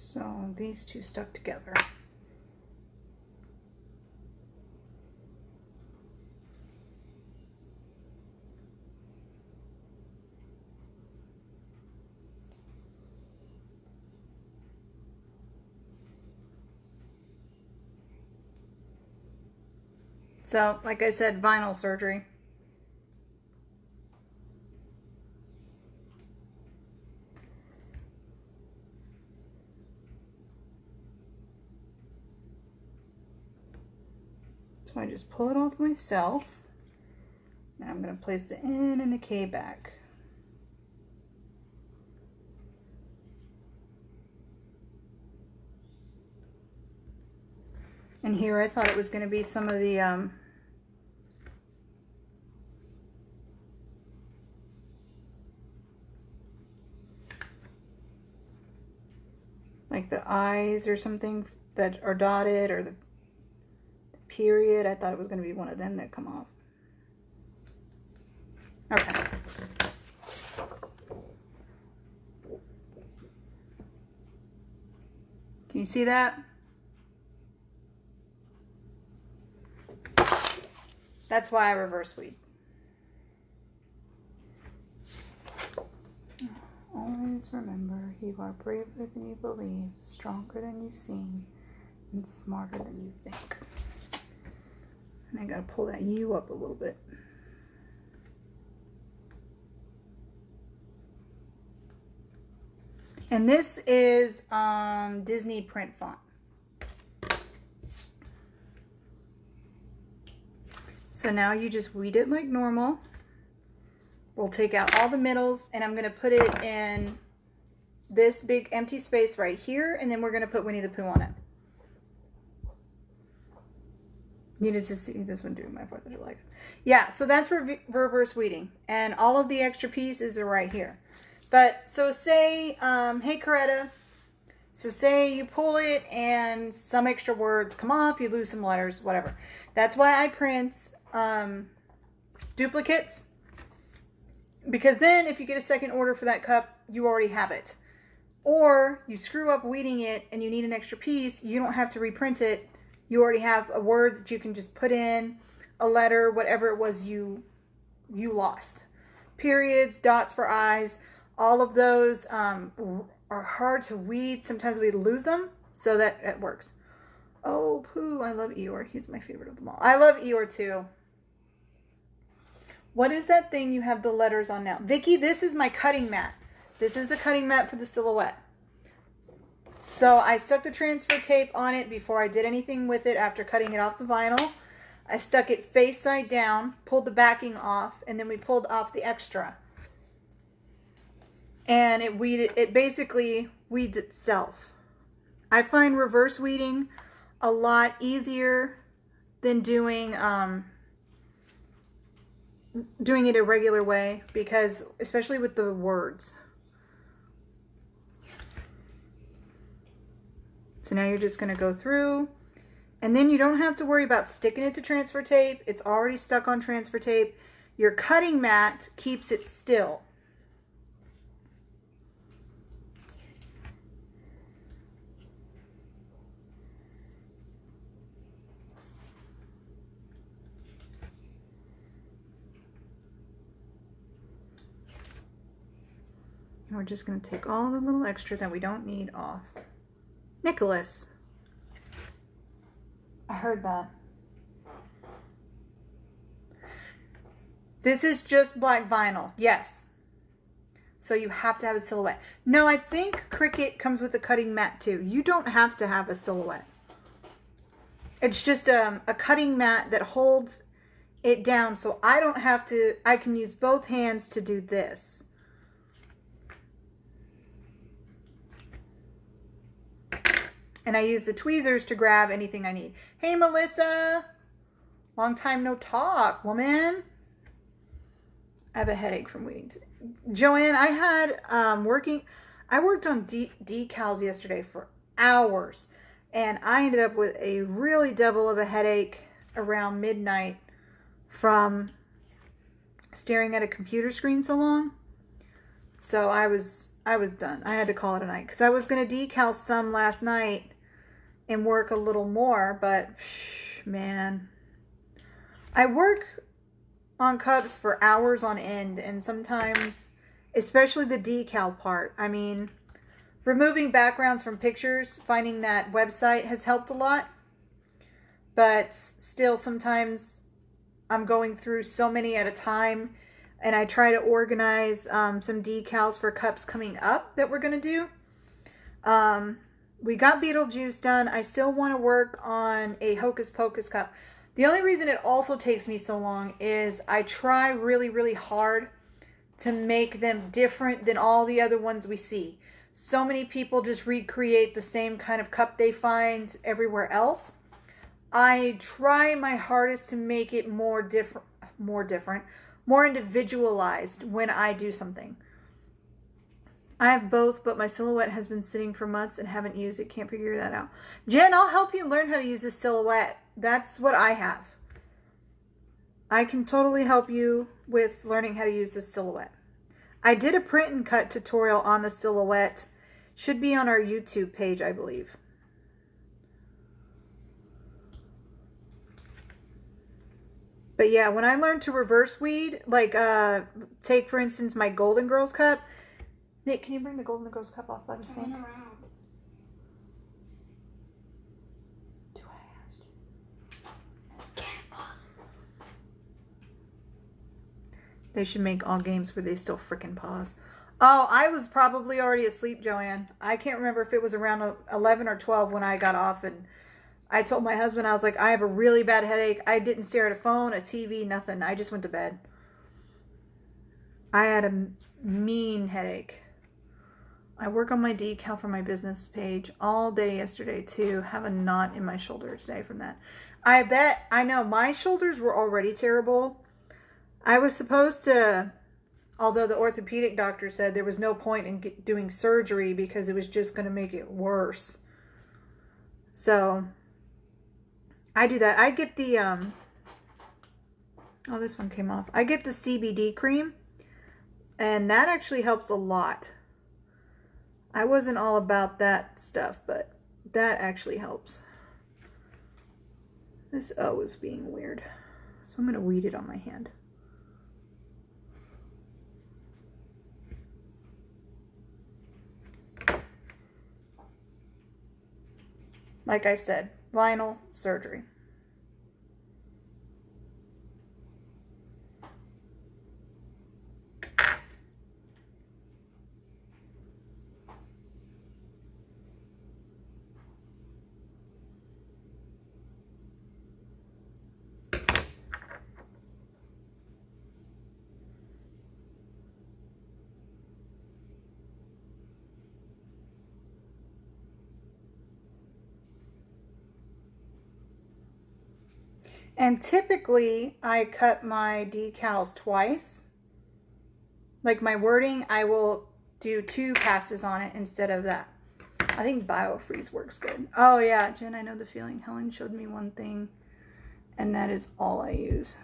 So these two stuck together. So, like I said, vinyl surgery. So I just pull it off myself. Now I'm going to place the N and the K back. And here I thought it was going to be some of the like the eyes or something that are dotted, or the period. I thought it was going to be one of them that come off. Okay. Can you see that? That's why I reverse weed. Always remember, you are braver than you believe, stronger than you seem, and smarter than you think. And I gotta pull that U up a little bit. And this is Disney print font. So now you just weed it like normal. We'll take out all the middles, and I'm going to put it in this big empty space right here, and then we're going to put Winnie the Pooh on it. Needed to see this one doing my 4th of July. Yeah, so that's reverse weeding, and all of the extra pieces are right here. But so say, hey Coretta, so say you pull it and some extra words come off, you lose some letters, whatever. That's why I print duplicates, because then if you get a second order for that cup, you already have it. Or you screw up weeding it and you need an extra piece, you don't have to reprint it. You already have a word that you can just put in. a letter, whatever it was you lost. Periods, dots for eyes, all of those are hard to read. Sometimes we lose them, so that it works. Oh, Pooh, I love Eeyore. He's my favorite of them all. I love Eeyore too. What is that thing you have the letters on now? Vicky, this is my cutting mat. This is the cutting mat for the silhouette. So I stuck the transfer tape on it before I did anything with it after cutting it off the vinyl. I stuck it face side down, pulled the backing off, and then we pulled off the extra. And it basically weeds itself. I find reverse weeding a lot easier than doing it a regular way, because especially with the words. So now you're just going to go through, and then you don't have to worry about sticking it to transfer tape. It's already stuck on transfer tape. Your cutting mat keeps it still. And we're just going to take all the little extra that we don't need off. Nicholas. I heard that. This is just black vinyl. Yes. So you have to have a silhouette. No, I think Cricut comes with a cutting mat too. You don't have to have a silhouette. It's just a cutting mat that holds it down, so I don't have to. I can use both hands to do this. And I use the tweezers to grab anything I need. Hey, Melissa. Long time no talk, woman. I have a headache from waiting. Joanne, I had I worked on decals yesterday for hours. And I ended up with a really devil of a headache around midnight from staring at a computer screen so long. So I was done. I had to call it a night. Because I was going to decal some last night and work a little more, but man, I work on cups for hours on end, and sometimes, especially the decal part, I mean, removing backgrounds from pictures, finding that website has helped a lot, but still sometimes I'm going through so many at a time, and I try to organize some decals for cups coming up that we're going to do. We got Beetlejuice done. I still want to work on a Hocus Pocus cup. The only reason it also takes me so long is I try really, really hard to make them different than all the other ones we see. So many people just recreate the same kind of cup they find everywhere else. I try my hardest to make it more individualized when I do something. I have both, but my silhouette has been sitting for months and haven't used it. Can't figure that out. Jen, I'll help you learn how to use a silhouette. That's what I have. I can totally help you with learning how to use the silhouette. I did a print and cut tutorial on the silhouette. Should be on our YouTube page, I believe. But yeah, when I learned to reverse weed, like take for instance my Golden Girls cup. Nick, can you bring the Golden Girls cup off by the sink? Do I ask you? Can't pause. They should make all games where they still frickin' pause. Oh, I was probably already asleep, Joanne. I can't remember if it was around 11 or 12 when I got off, and I told my husband, I was like, I have a really bad headache. I didn't stare at a phone, a TV, nothing. I just went to bed. I had a mean headache. I work on my decal for my business page all day yesterday too. Have a knot in my shoulder today from that. I know my shoulders were already terrible. I was supposed to, although the orthopedic doctor said there was no point in doing surgery because it was just going to make it worse. So I do that. I get the, oh, this one came off. I get the CBD cream, and that actually helps a lot. I wasn't all about that stuff, but that actually helps. This O is being weird. So I'm going to weed it on my hand. Like I said, vinyl surgery. And typically I cut my decals twice. Like my wording, I will do 2 passes on it instead of that. I think biofreeze works good. Oh yeah, Jen, I know the feeling. Helen showed me one thing and that is all I use.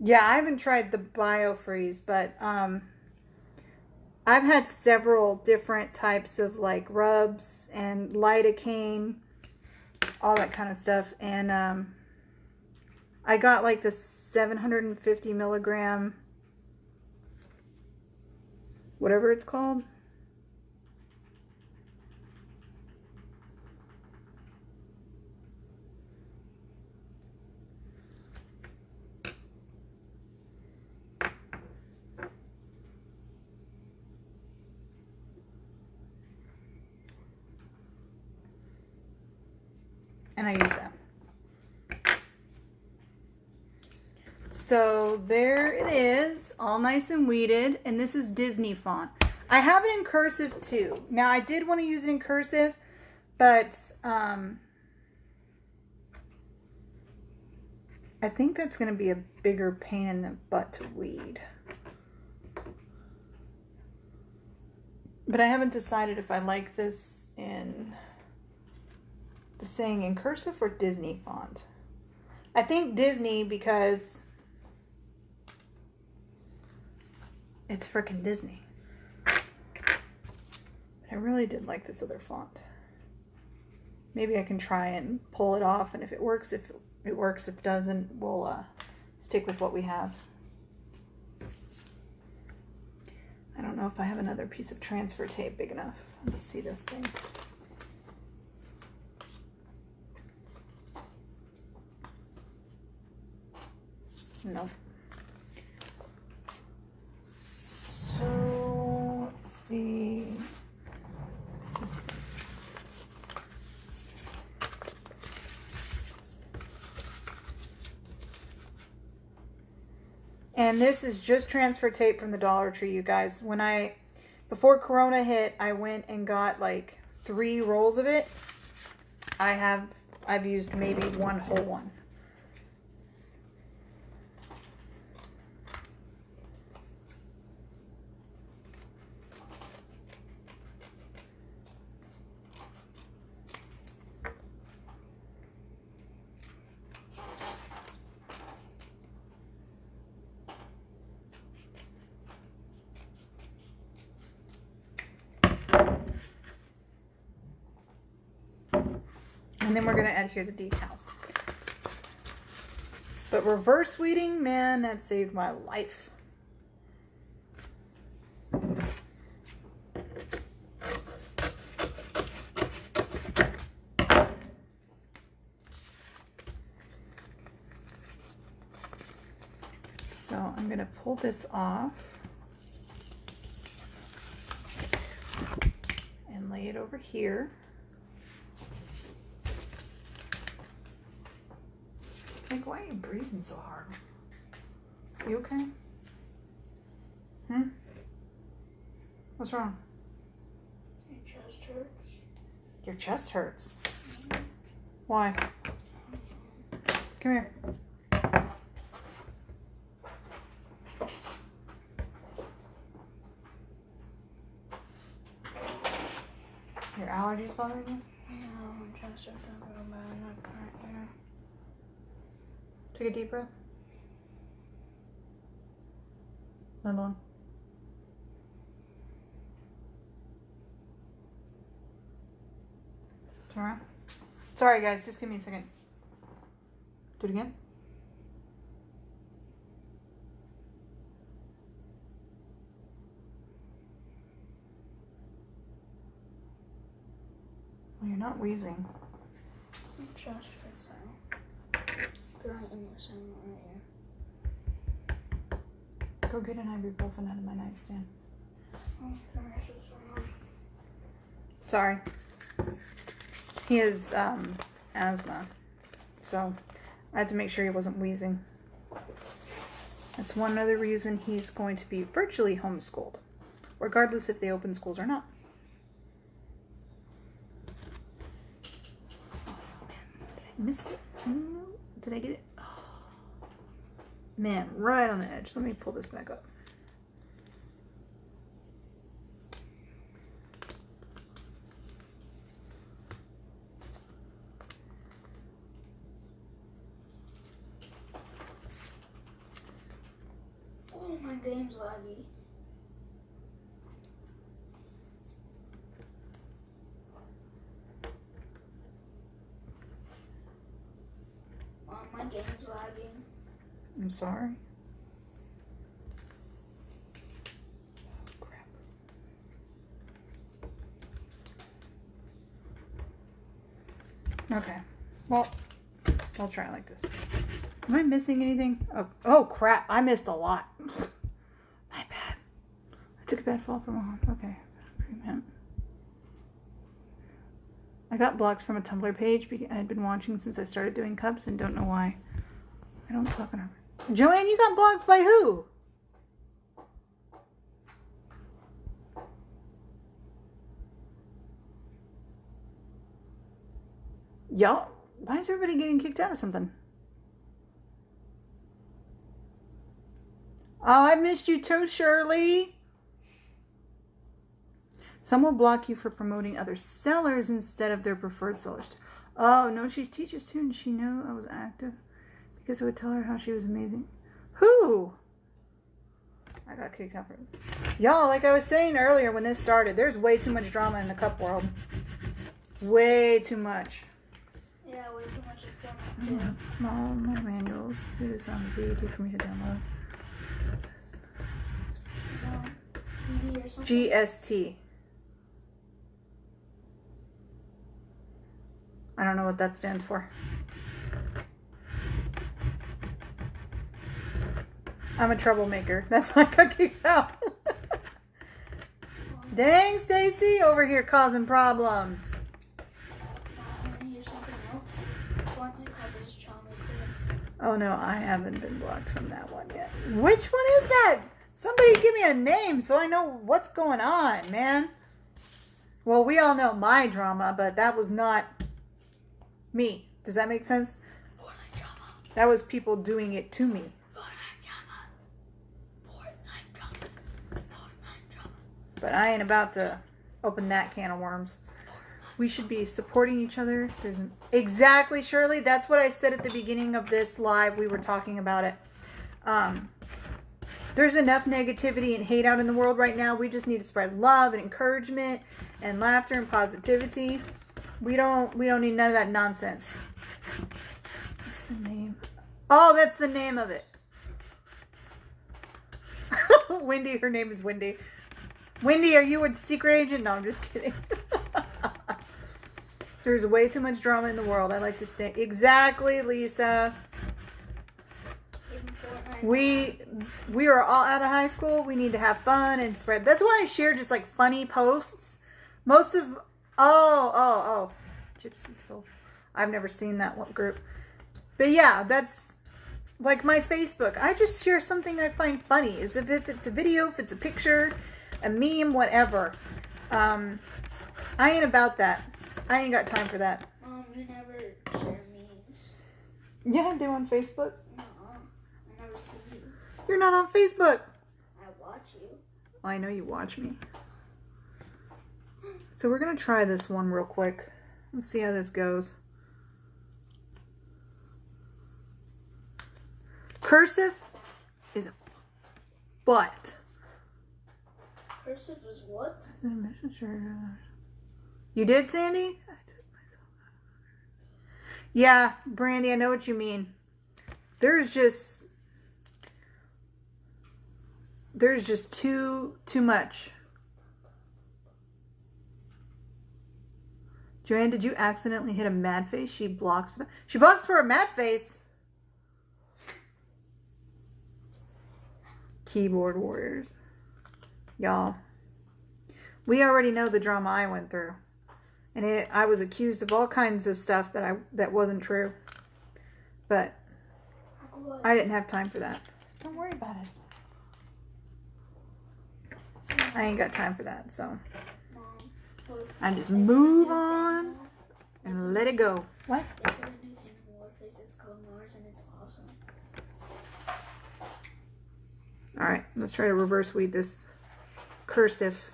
Yeah, I haven't tried the biofreeze, but I've had several different types of like rubs and lidocaine, all that kind of stuff. And I got like the 750 milligram, whatever it's called. And I use that. So there it is, all nice and weeded, and this is Disney font. I have it in cursive too. Now I did want to use it in cursive, but I think that's going to be a bigger pain in the butt to weed. But I haven't decided if I like this in the saying in cursive or Disney font. I think Disney because it's frickin' Disney. But I really did like this other font. Maybe I can try and pull it off, and if it works, if it works. If it doesn't, we'll stick with what we have. I don't know if I have another piece of transfer tape big enough. Let me see this thing. Nope. So let's see. And this is just transfer tape from the Dollar Tree, you guys. Before Corona hit, I went and got like 3 rolls of it. I've used maybe 1 whole one. And then we're going to adhere the decals. But reverse weeding, man, that saved my life. So I'm going to pull this off and lay it over here. Like, why are you breathing so hard? You okay? What's wrong? Your chest hurts. Your chest hurts. Why? Come here. Your allergies bothering you? Yeah, my chest hurts real bad. I can't hear. Take a deep breath. Another one. Alright. Sorry, guys. Just give me a second. Do it again. Well, you're not wheezing. Just for now. Right in the center right here. Go get an ibuprofen out of my nightstand. Oh, gosh, it's wrong. Sorry. He has asthma. So I had to make sure he wasn't wheezing. That's one other reason he's going to be virtually homeschooled. Regardless if they open schools or not. Miss it? Did I get it? Oh. Man, right on the edge. Let me pull this back up. Oh, my game's laggy. My game's lagging. I'm sorry. Crap. Okay. Well, I'll try it like this. Am I missing anything? Oh crap. I missed a lot. My bad. I took a bad fall from a home. Okay. I got blocked from a Tumblr page because I had been watching since I started doing cups and don't know why. I don't talk on her. Joanne, you got blocked by who? Y'all, why is everybody getting kicked out of something? Oh, I missed you too, Shirley. Some will block you for promoting other sellers instead of their preferred sellers. Oh, no, she teaches too, and she knew I was active because I would tell her how she was amazing. Who? I got kicked out for it. Y'all, like I was saying earlier when this started, there's way too much drama in the cup world. Way too much. Yeah, way too much drama too. All my manuals. Here's on the video for me to download. GST. I don't know what that stands for. I'm a troublemaker. That's why I got kicked out. Dang, Stacy, over here causing problems. Oh no, I haven't been blocked from that one yet. Which one is that? Somebody give me a name so I know what's going on, man. Well, we all know my drama, but that was not me. Does that make sense? Fortnite drama. That was people doing it to me. Fortnite drama. But I ain't about to open that can of worms. We should be supporting each other. Exactly, Shirley. That's what I said at the beginning of this live. We were talking about it. There's enough negativity and hate out in the world right now. We just need to spread love and encouragement and laughter and positivity. We don't need none of that nonsense. What's the name? Oh, that's the name of it. Wendy, her name is Wendy. Wendy, are you a secret agent? No, I'm just kidding. There's way too much drama in the world. I like to stay. Exactly, Lisa. We are all out of high school. We need to have fun and spread. That's why I share just like funny posts. Most of Gypsy Soul. I've never seen that one group. But yeah, that's like my Facebook. I just share something I find funny. As if it's a video, if it's a picture, a meme, whatever. I ain't about that. I ain't got time for that. You never share memes. Yeah, I do on Facebook. I never see you. You're not on Facebook. I watch you. Well, I know you watch me. So we're going to try this one real quick. Let's see how this goes. Cursive is butt. Cursive is what? You did, Sandy? I did myself. Yeah, Brandy, I know what you mean. There's just too much. Joanne, did you accidentally hit a mad face? She blocks for that. She blocks for a mad face. Keyboard warriors. Y'all. We already know the drama I went through. And I was accused of all kinds of stuff that wasn't true. But I didn't have time for that. Don't worry about it. I ain't got time for that, so I just move on and let it go. What? They put a new thing in Warface. It's called Mars, and it's awesome. All right, let's try to reverse weed this cursive.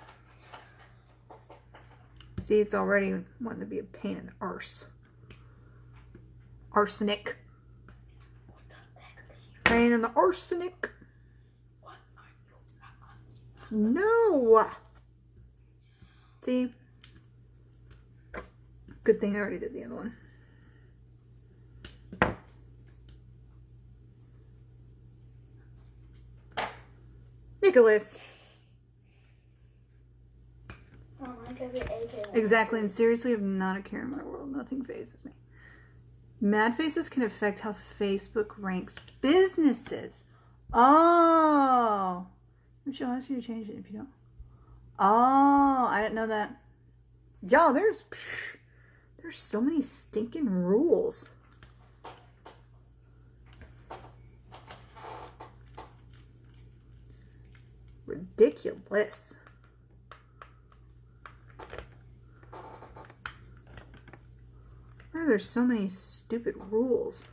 See, it's already wanting to be a pain in the arse. Arsenic. Pain in the arsenic. What are you? No. See? Good thing I already did the other one. Nicholas. Exactly, and seriously, I'm not a care in my world. Nothing phases me. Mad faces can affect how Facebook ranks businesses. Oh. She'll ask you to change it if you don't. Oh, I didn't know that. Y'all, there's so many stinking rules. Ridiculous. Why are there so many stupid rules?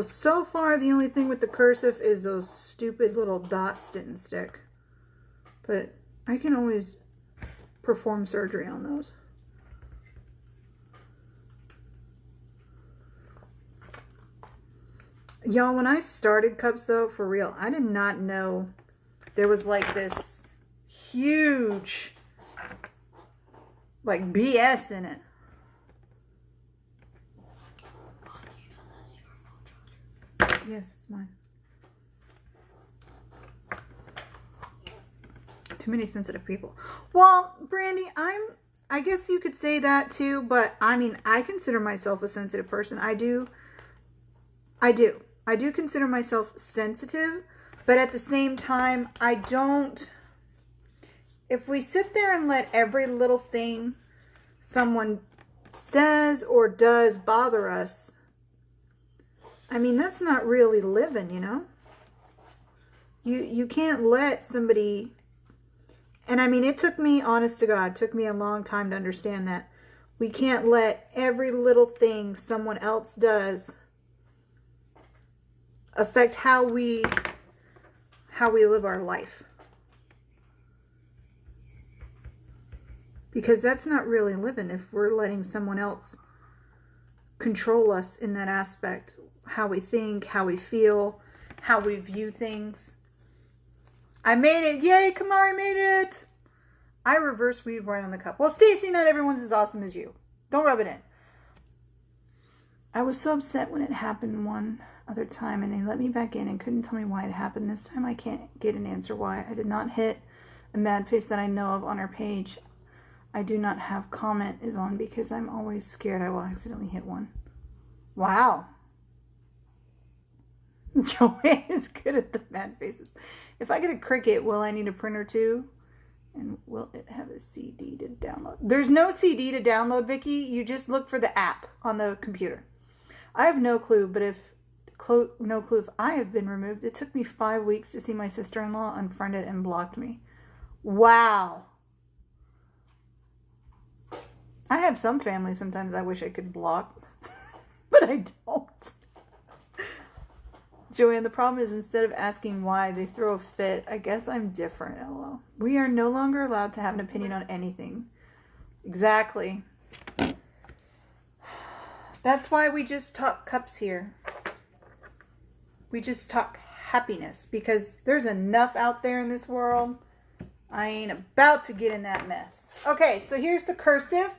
So far the only thing with the cursive is those stupid little dots didn't stick. But I can always perform surgery on those. Y'all, when I started cups though, for real, I did not know there was like this huge like BS in it. Yes, it's mine. Too many sensitive people. Well, Brandy, I guess you could say that too, but I mean, I consider myself a sensitive person. I do consider myself sensitive, but at the same time, I don't. If we sit there and let every little thing someone says or does bother us, I mean, that's not really living, you know? You can't let somebody, and I mean, it took me, honest to God, it took me a long time to understand that we can't let every little thing someone else does affect how we live our life. Because that's not really living if we're letting someone else control us in that aspect. How we think, how we feel, how we view things. I made it. Yay, Kamari made it. I reverse weave right on the cup. Well, Stacy, not everyone's as awesome as you. Don't rub it in. I was so upset when it happened one other time and they let me back in and couldn't tell me why it happened. This time I can't get an answer why. I did not hit a mad face that I know of on our page. I do not have comment is on because I'm always scared I will accidentally hit one. Wow. Joanne is good at the mad faces. If I get a Cricut, will I need a printer too? And will it have a CD to download? There's no CD to download, Vicky. You just look for the app on the computer. I have no clue, but if I have been removed. It took me 5 weeks to see my sister-in-law unfriended and blocked me. Wow. I have some family sometimes I wish I could block, but I don't. Joanne, the problem is instead of asking why, they throw a fit. I guess I'm different, LOL. We are no longer allowed to have an opinion on anything. Exactly. That's why we just talk cups here. We just talk happiness because there's enough out there in this world. I ain't about to get in that mess. Okay, so here's the cursive.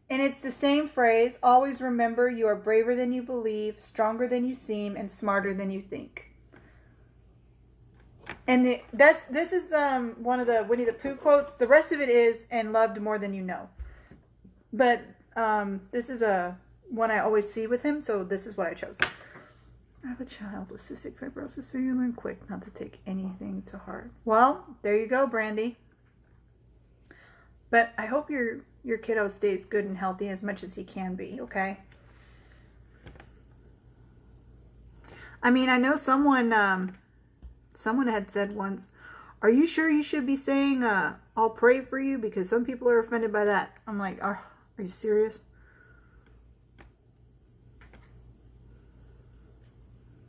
And it's the same phrase. Always remember you are braver than you believe, stronger than you seem, and smarter than you think. And this is one of the Winnie the Pooh quotes. The rest of it is, and loved more than you know. But this is one I always see with him, so this is what I chose. I have a child with cystic fibrosis, so you learn quick not to take anything to heart. Well, there you go, Brandy. But I hope your kiddo stays good and healthy as much as he can be, okay? I mean, I know someone had said once, are you sure you should be saying, I'll pray for you? Because some people are offended by that. I'm like, are you serious?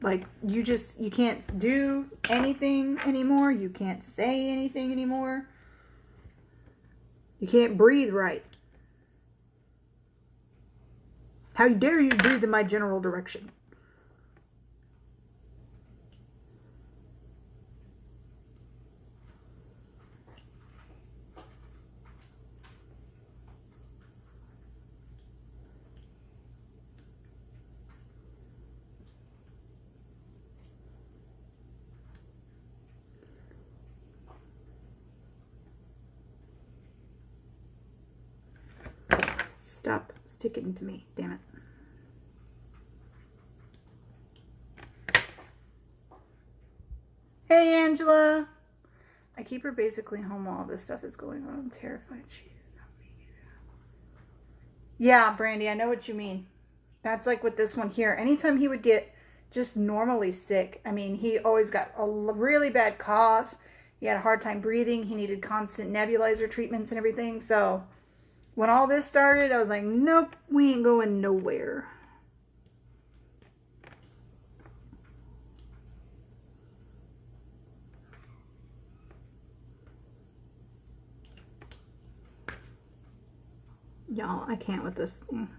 Like, you can't do anything anymore. You can't say anything anymore. You can't breathe right. How dare you breathe in my general direction? Stop sticking to me, damn it. Hey, Angela. I keep her basically home while all this stuff is going on. I'm terrified she's not being here. Yeah, Brandy, I know what you mean. That's like with this one here. Anytime he would get just normally sick, I mean, he always got a really bad cough. He had a hard time breathing. He needed constant nebulizer treatments and everything. So when all this started, I was like, nope, we ain't going nowhere. Y'all, I can't with this thing.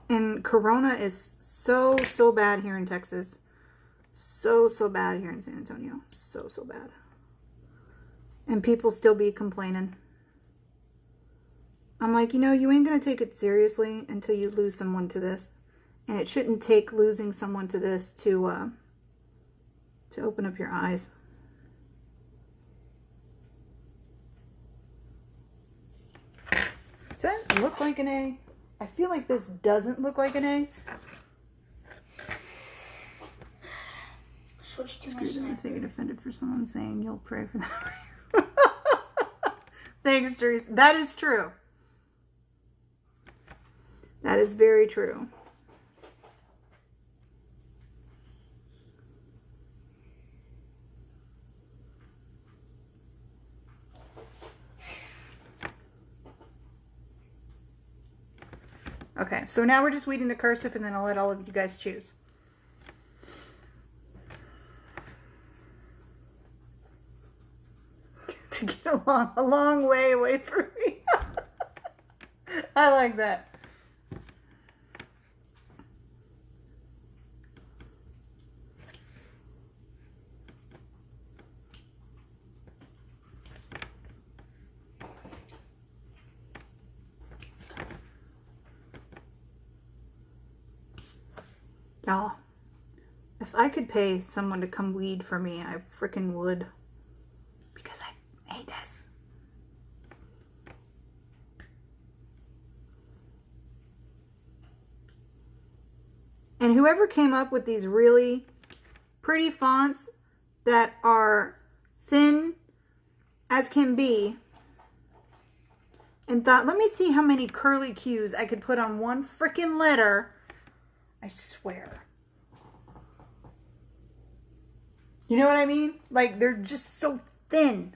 And Corona is so bad here in Texas. So bad here in San Antonio. So bad. And people still be complaining. I'm like, you know, you ain't going to take it seriously until you lose someone to this. And it shouldn't take losing someone to this to open up your eyes. Does that look like an A? I feel like this doesn't look like an A. Switch to my Screw them snack. if they get offended for someone saying you'll pray for them. Thanks, Therese. That is true. That is very true. Okay, so now we're just weeding the cursive and then I'll let all of you guys choose. To get a long way away from me. I like that. Y'all, if I could pay someone to come weed for me, I freaking would. Because I hate this. And whoever came up with these really pretty fonts that are thin as can be and thought, let me see how many curly Q's I could put on one freaking letter. I swear. You know what I mean? Like, they're just so thin.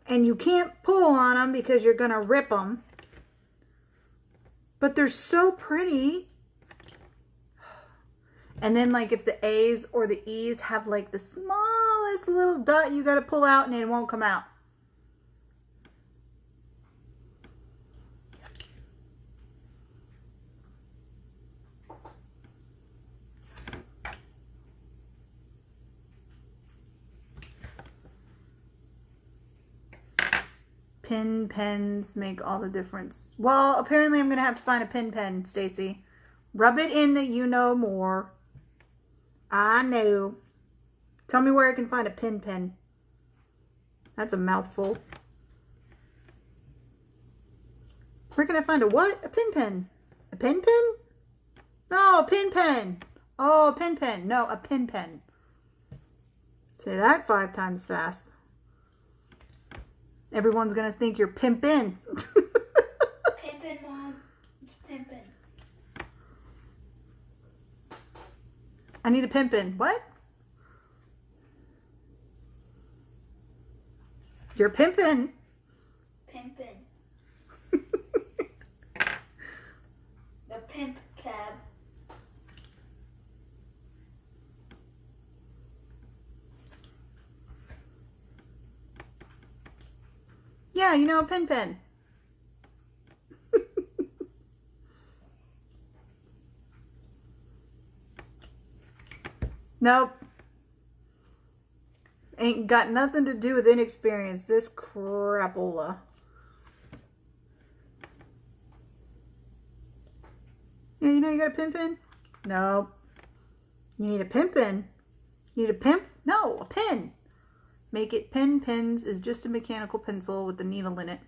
And you can't pull on them because you're going to rip them. But they're so pretty. And then like if the A's or the E's have like the smallest little dot, you got to pull out and it won't come out. Pens make all the difference. Well, apparently I'm going to have to find a pen, Stacy. Rub it in that you know more. I know. Tell me where I can find a pen. That's a mouthful. Where can I find a what? A pen. A pen? No, a pen. Oh, a pen. No, a pen. Say that 5 times fast. Everyone's going to think you're pimpin'. Pimpin', Mom. It's pimpin'. I need a pimpin'. What? You're pimpin'. Pimpin'. The pimp cab. Yeah, you know a pen. Nope. Ain't got nothing to do with inexperience. This crapola. Yeah, you know you got a pen? Nope. You need a pen. You need a pimp? No, a pen. Make it pens is just a mechanical pencil with a needle in it.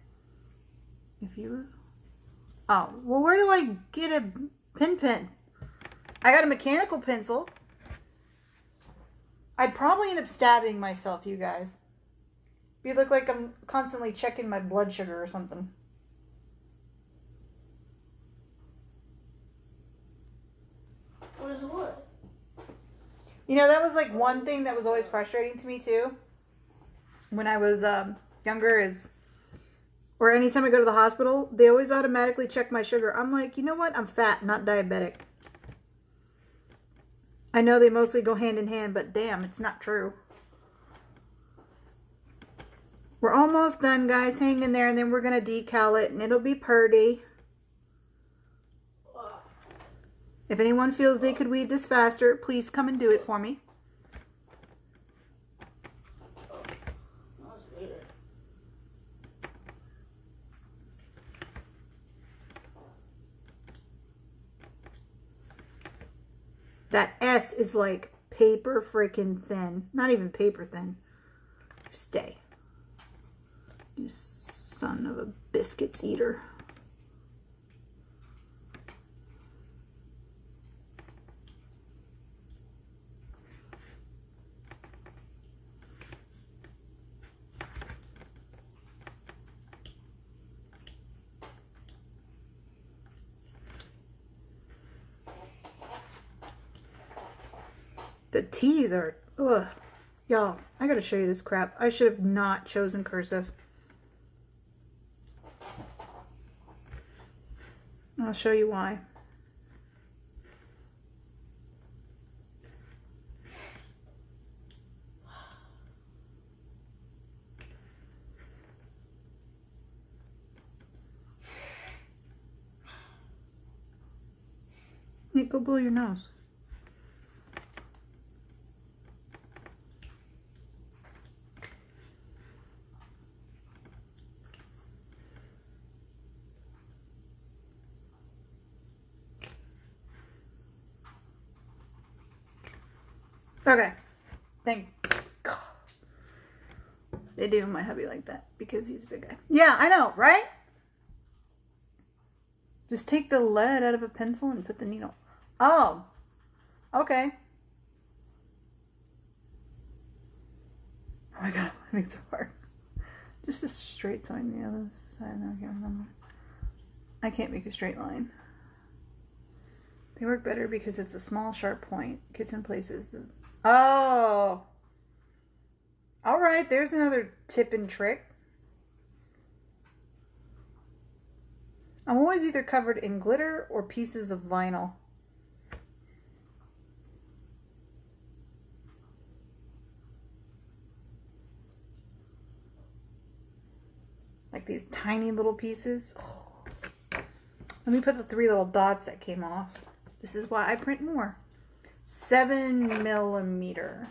If you... Oh, well, where do I get a pen? I got a mechanical pencil. I'd probably end up stabbing myself, you guys. You look like I'm constantly checking my blood sugar or something. What is what? You know, that was like one thing that was always frustrating to me too. When I was younger is, or anytime I go to the hospital, they always automatically check my sugar. I'm like, you know what? I'm fat, not diabetic. I know they mostly go hand in hand, but damn, it's not true. We're almost done, guys. Hang in there, and then we're going to decal it, and it'll be purty. If anyone feels they could weed this faster, please come and do it for me. That S is like paper freaking thin. Not even paper thin. Stay. You son of a biscuits eater. The T's are, ugh. Y'all, I gotta show you this crap. I should have not chosen cursive. I'll show you why. Nick, go blow your nose. Okay. Thank God. They do my hubby like that because he's a big guy. Yeah, I know, right? Just take the lead out of a pencil and put the needle. Oh. Okay. Oh my God, that makes it hard. Just a straight line the other side. I can't remember. I can't make a straight line. They work better because it's a small, sharp point. Gets in places. Oh. All right, there's another tip and trick. I'm always either covered in glitter or pieces of vinyl. Like these tiny little pieces. Oh. Let me put the 3 little dots that came off. This is why I print more. 7mm.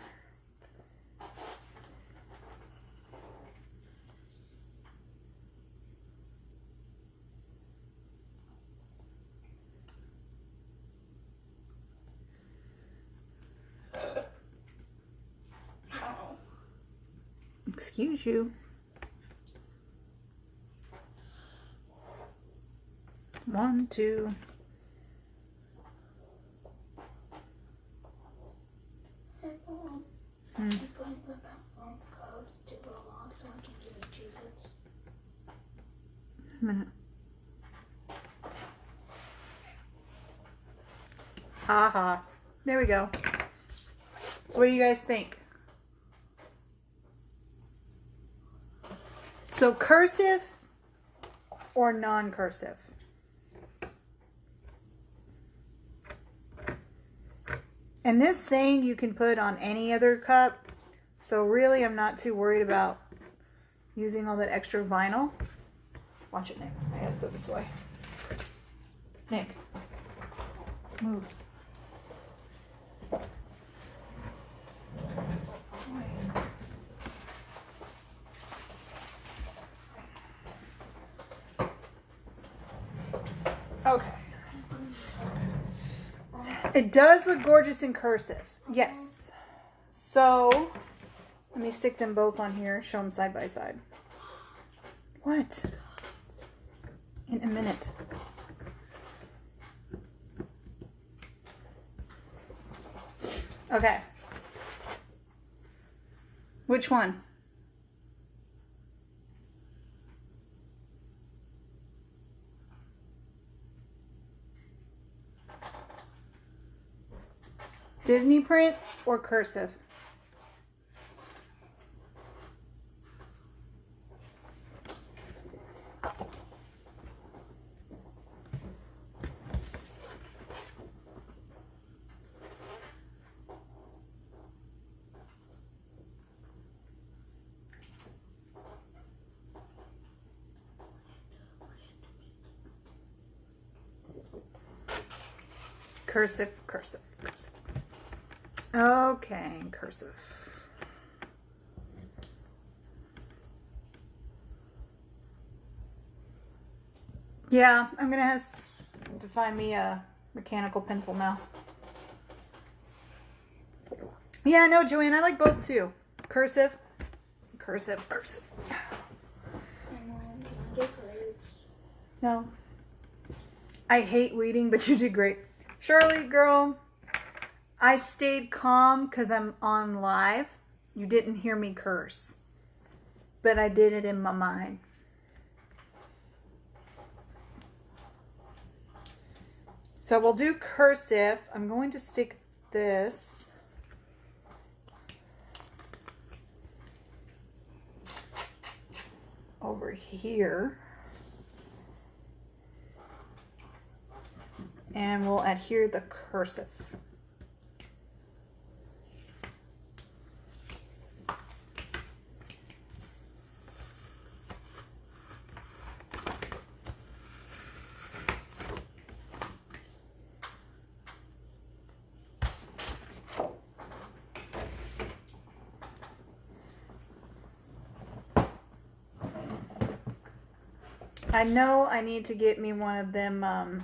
Excuse you. 1, 2. Hey, Mom. Can you put the phone code to go along so I can give you chooses? A minute. Aha. There we go. So what do you guys think? So cursive or non-cursive? And this saying you can put on any other cup. So really I'm not too worried about using all that extra vinyl. Watch it, Nick. I gotta go this way. Nick. Move. Okay. It does look gorgeous in cursive. Yes. So, let me stick them both on here. Show them side by side. What? In a minute. Okay. Which one? Disney print or cursive? Cursive, cursive, cursive. Okay, cursive. Yeah, I'm gonna have to find me a mechanical pencil now. Yeah, no, Joanne, I like both too. Cursive, cursive, cursive. And Mom, can I get grades? No. I hate reading, but you did great. Shirley, girl, I stayed calm because I'm on live. You didn't hear me curse, but I did it in my mind. So we'll do cursive. I'm going to stick this over here. And we'll adhere the cursive. I know I need to get me one of them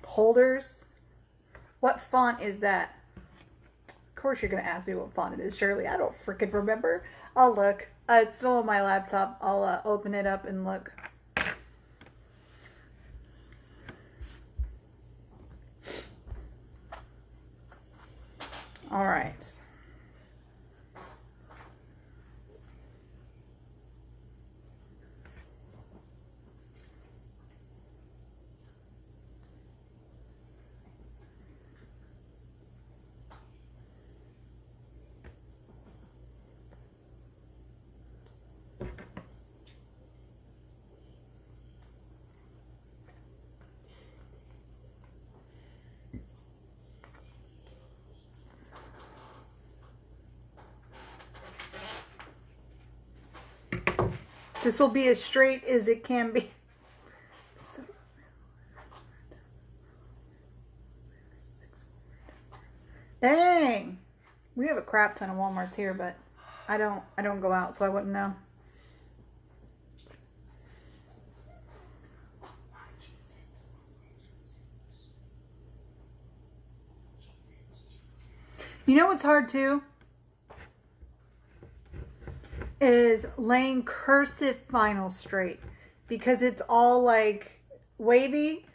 holders. What font is that? Of course you're going to ask me what font it is, Shirley. I don't freaking remember. I'll look. It's still on my laptop. I'll open it up and look. All right. This will be as straight as it can be. So, dang. We have a crap ton of Walmarts here, but I don't go out, so I wouldn't know. You know what's hard too? Is laying cursive final straight, because it's all like wavy.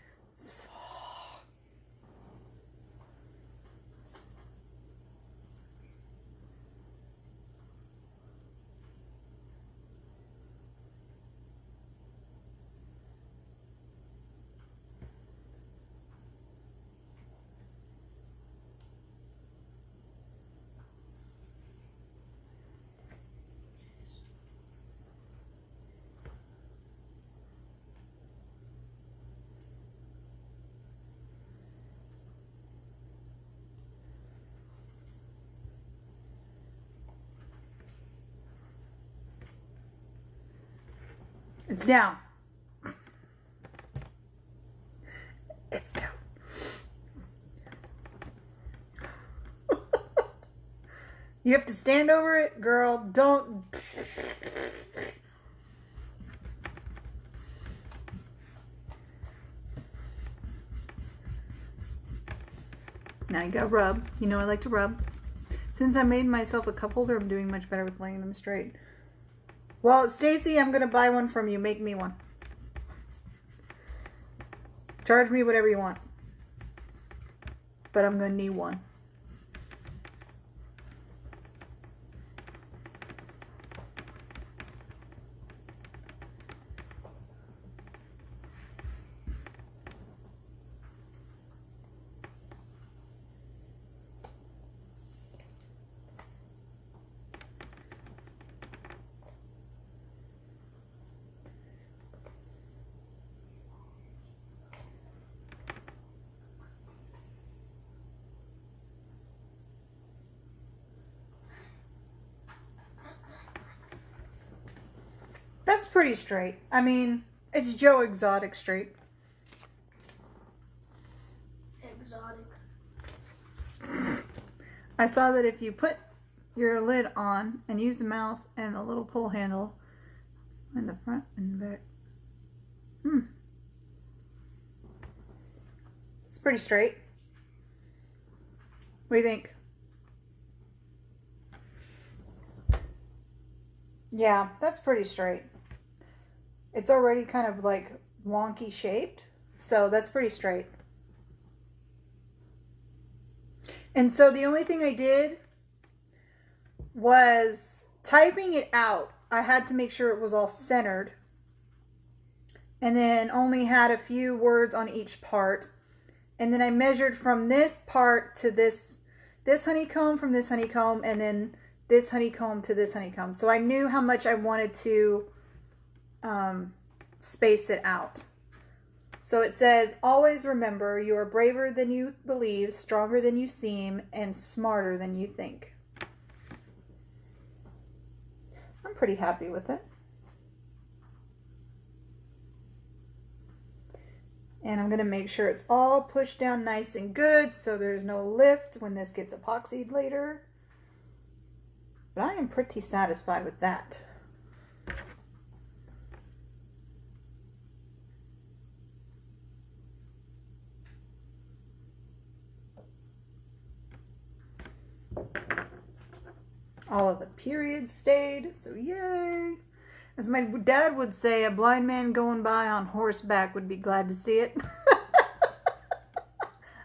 It's down. It's down. You have to stand over it, girl. Don't. Now you gotta rub. You know I like to rub. Since I made myself a cup holder, I'm doing much better with laying them straight. Well, Stacy, I'm gonna buy one from you. Make me one. Charge me whatever you want. But I'm gonna need one. That's pretty straight. I mean, it's Joe Exotic straight. Exotic. I saw that if you put your lid on and use the mouth and the little pull handle in the front and back. It's pretty straight. What do you think? Yeah, that's pretty straight. It's already kind of like wonky shaped, so that's pretty straight. And so the only thing I did was typing it out. I had to make sure it was all centered, and then only had a few words on each part. And then I measured from this part to this honeycomb, from this honeycomb, and then this honeycomb to this honeycomb. So I knew how much I wanted to space it out. So it says, always remember, you are braver than you believe, stronger than you seem, and smarter than you think. I'm pretty happy with it. And I'm going to make sure it's all pushed down nice and good so there's no lift when this gets epoxied later. But I am pretty satisfied with that. All of the periods stayed, so yay. As my dad would say, a blind man going by on horseback would be glad to see it.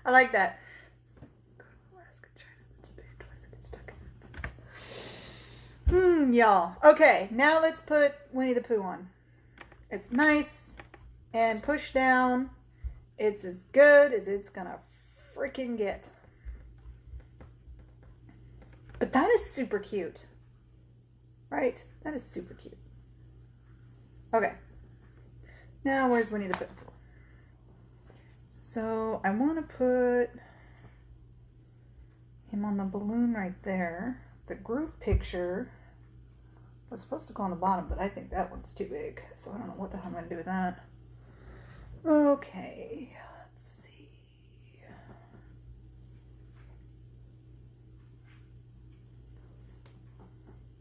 I like that. Y'all. Okay, now let's put Winnie the Pooh on. It's nice and pushed down. It's as good as it's gonna freaking get. But that is super cute. Right? That is super cute. Okay. Now, where's Winnie the Pooh? So, I want to put him on the balloon right there. The group picture was supposed to go on the bottom, but I think that one's too big. So I don't know what the hell I'm going to do with that. Okay, let's see.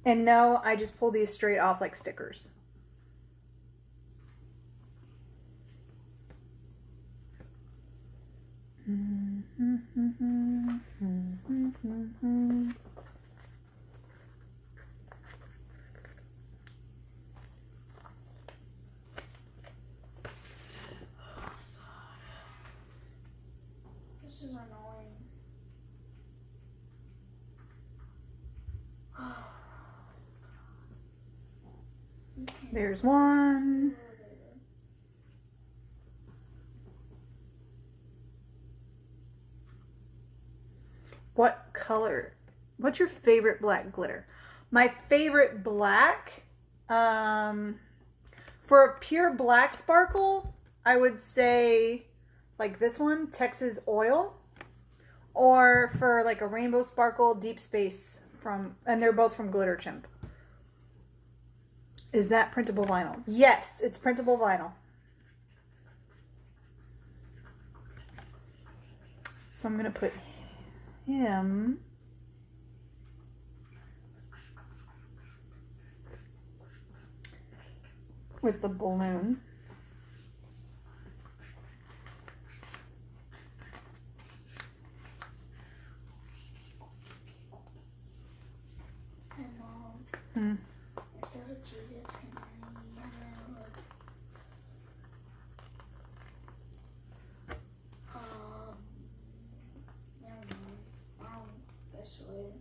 And no, I just pulled these straight off like stickers. This is annoying. There's one. What color? What's your favorite black glitter? My favorite black, for a pure black sparkle, I would say like this one, Texas Oil. Or for like a rainbow sparkle, Deep Space from, and they're both from Glitter Chimp. Is that printable vinyl? Yes, it's printable vinyl. So I'm going to put him with the balloon. And instead of Jesus, can I have never mind. I'll guess later.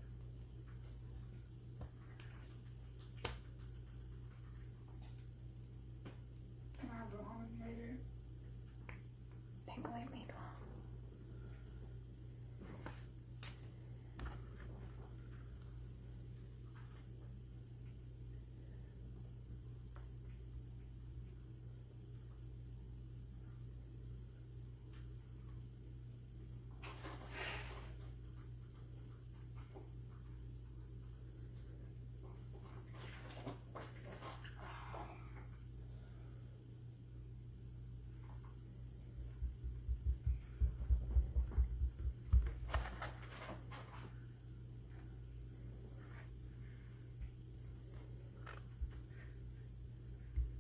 Can I have ramen later? Tingly meatball.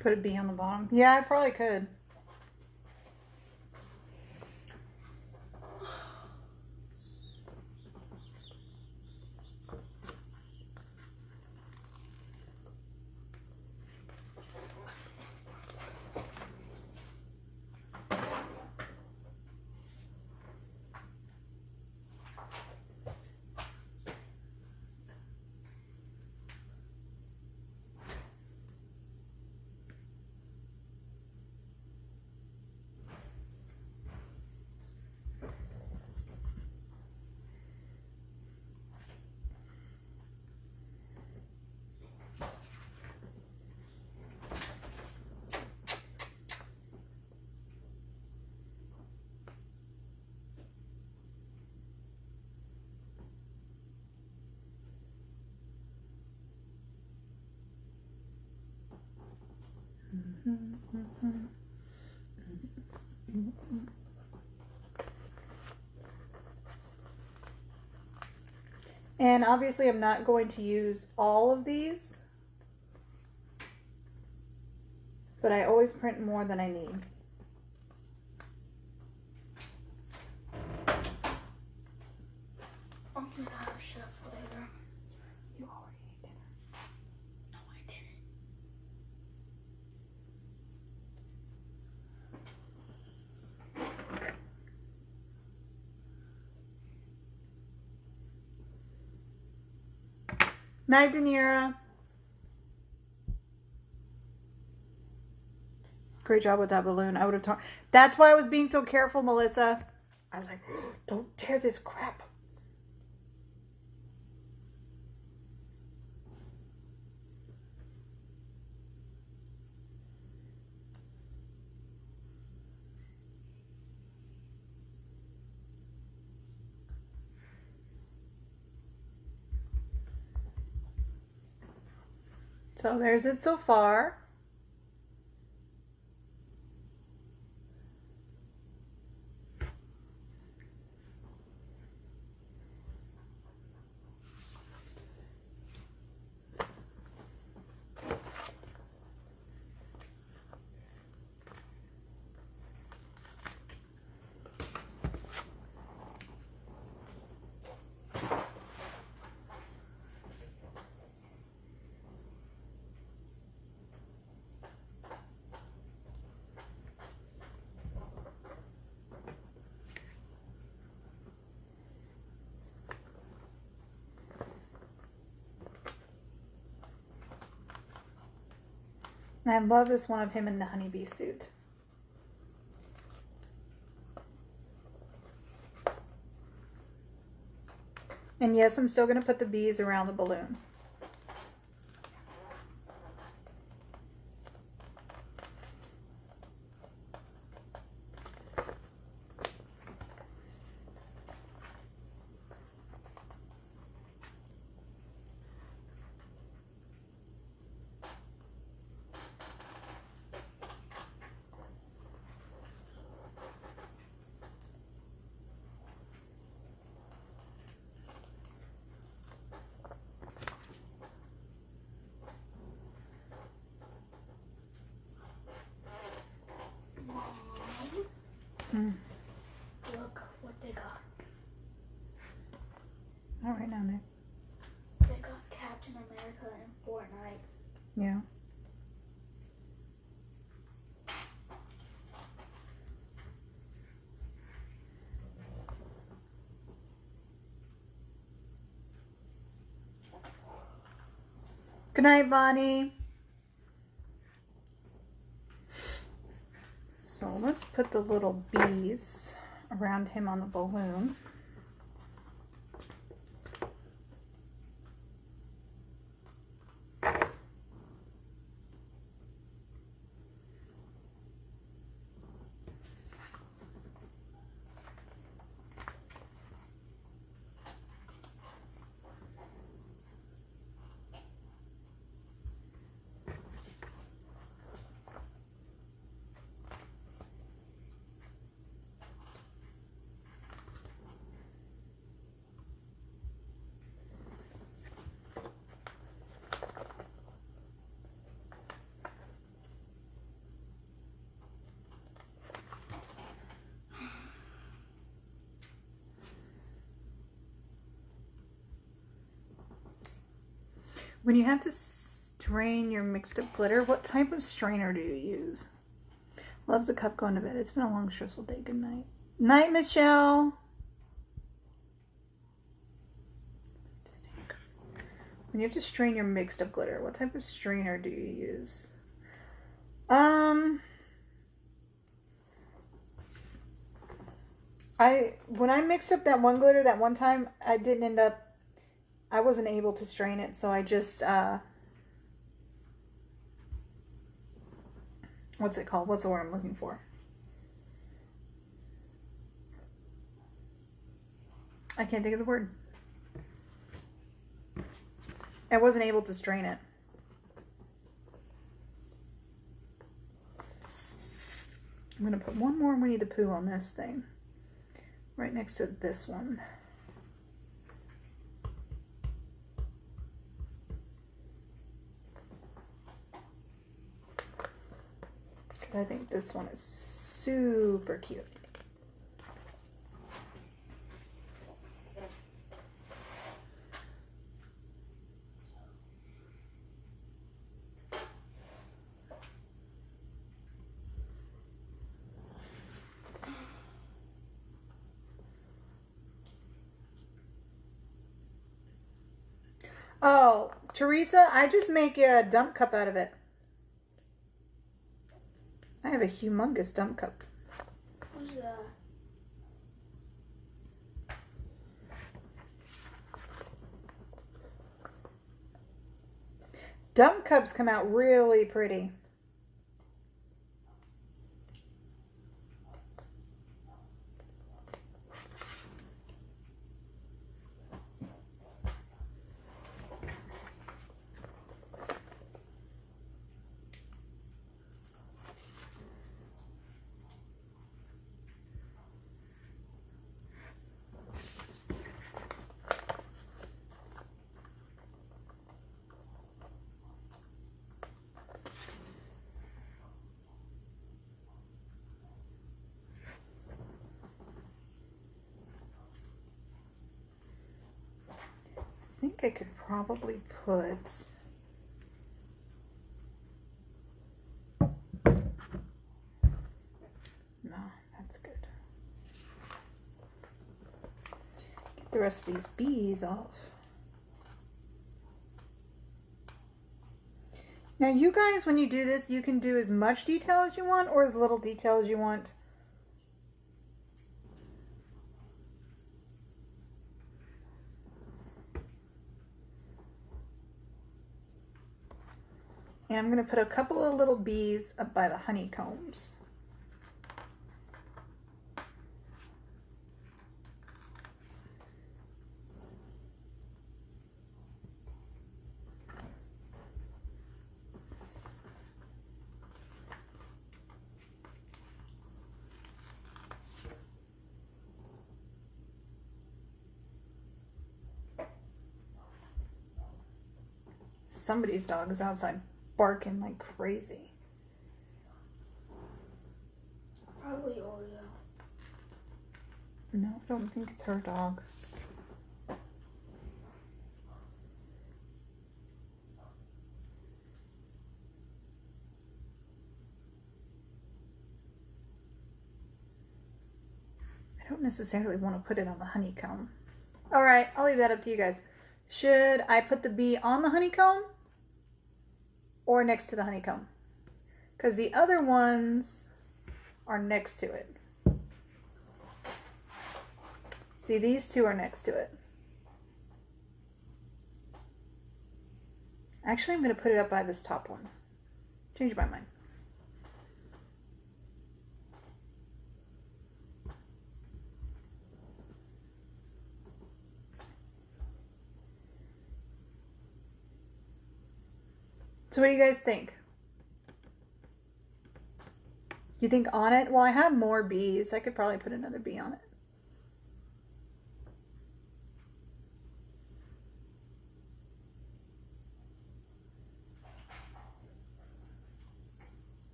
Put a bee on the bottom. Yeah, I probably could. And obviously I'm not going to use all of these, but I always print more than I need. I'm gonna have chef later. You already ate dinner. No, I didn't. Night, Danira. Great job with that balloon. I would have torn. That's why I was being so careful, Melissa. I was like, don't tear this crap. So there's it so far. And I love this one of him in the honeybee suit. And yes, I'm still going to put the bees around the balloon. Look what they got. All right now, Nick. They got Captain America in Fortnite. Yeah. Good night, Bonnie. So let's put the little bees around him on the balloon. When you have to strain your mixed up glitter, what type of strainer do you use? Love the cup going to bed. It's been a long, stressful day. Good night. Night, Michelle. When you have to strain your mixed up glitter, what type of strainer do you use? When I mixed up that one glitter that one time, I wasn't able to strain it, so I just, what's it called? What's the word I'm looking for? I can't think of the word. I wasn't able to strain it. I'm going to put one more Winnie the Pooh on this thing. Right next to this one. Because I think this one is super cute. Oh, Teresa, I just make a dump cup out of it. I have a humongous dump cup. What's that? Dump cups come out really pretty. I could probably put... No, that's good. Get the rest of these bees off. Now you guys, when you do this, you can do as much detail as you want or as little detail as you want. And I'm going to put a couple of little bees up by the honeycombs. Somebody's dog is outside barking like crazy. Probably Oreo. No, I don't think it's her dog. I don't necessarily want to put it on the honeycomb. All right, I'll leave that up to you guys. Should I put the bee on the honeycomb or next to the honeycomb? Because the other ones are next to it. See, these two are next to it. Actually, I'm going to put it up by this top one. Change my mind. So what do you guys think? You think on it? Well, I have more bees. I could probably put another bee on it.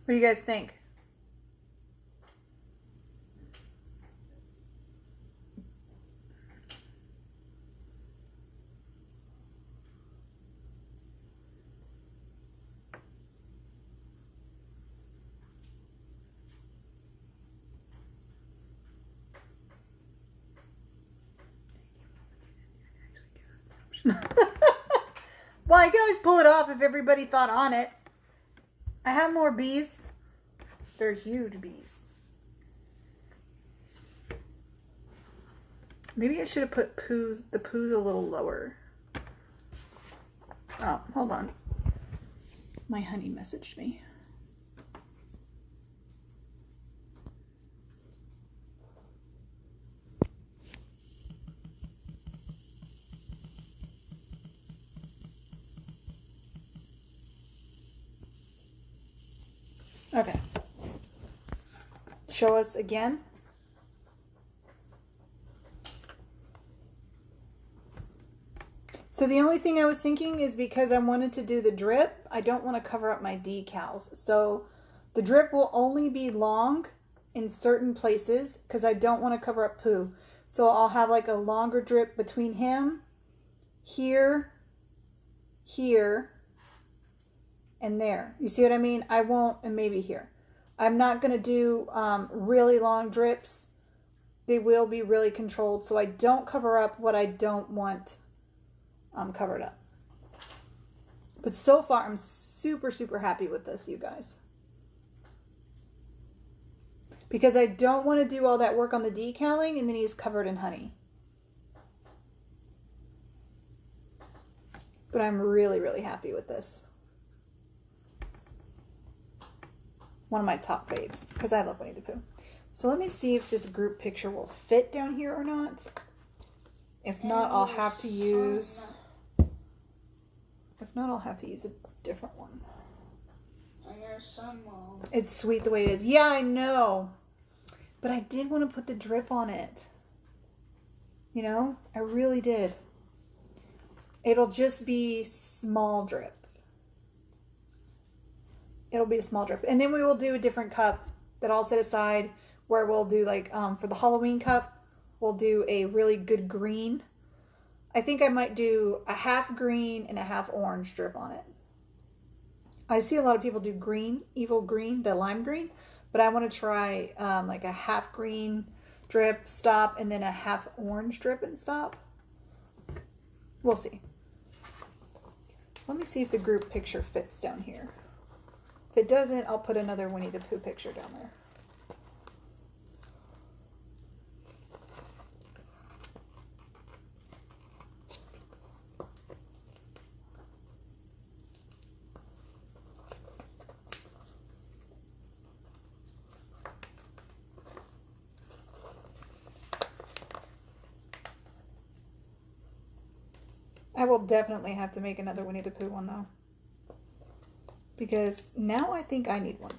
What do you guys think? Well, I can always pull it off if everybody thought on it. I have more bees. They're huge bees. Maybe I should have put the poohs a little lower. Oh, hold on. My honey messaged me. Okay. Show us again. So the only thing I was thinking is because I wanted to do the drip, I don't want to cover up my decals. So the drip will only be long in certain places because I don't want to cover up Pooh. So I'll have like a longer drip between him, here, here, and there. You see what I mean? I won't, and maybe here. I'm not going to do really long drips. They will be really controlled so I don't cover up what I don't want covered up. But so far, I'm super, super happy with this, you guys. Because I don't want to do all that work on the decaling and then he's covered in honey. But I'm really, really happy with this. One of my top faves, because I love Winnie the Pooh. So let me see if this group picture will fit down here or not. If not, I'll have to use... If not, I'll have to use a different one. And your sun will. It's sweet the way it is. Yeah, I know. But I did want to put the drip on it. You know? I really did. It'll just be small drip. It'll be a small drip. And then we will do a different cup that I'll set aside where we'll do like, for the Halloween cup, we'll do a really good green. I think I might do a half green and a half orange drip on it. I see a lot of people do green, evil green, the lime green, but I want to try like a half green drip, stop, and then a half orange drip and stop. We'll see. Let me see if the group picture fits down here. If it doesn't, I'll put another Winnie the Pooh picture down there. I will definitely have to make another Winnie the Pooh one though. Because now I think I need one.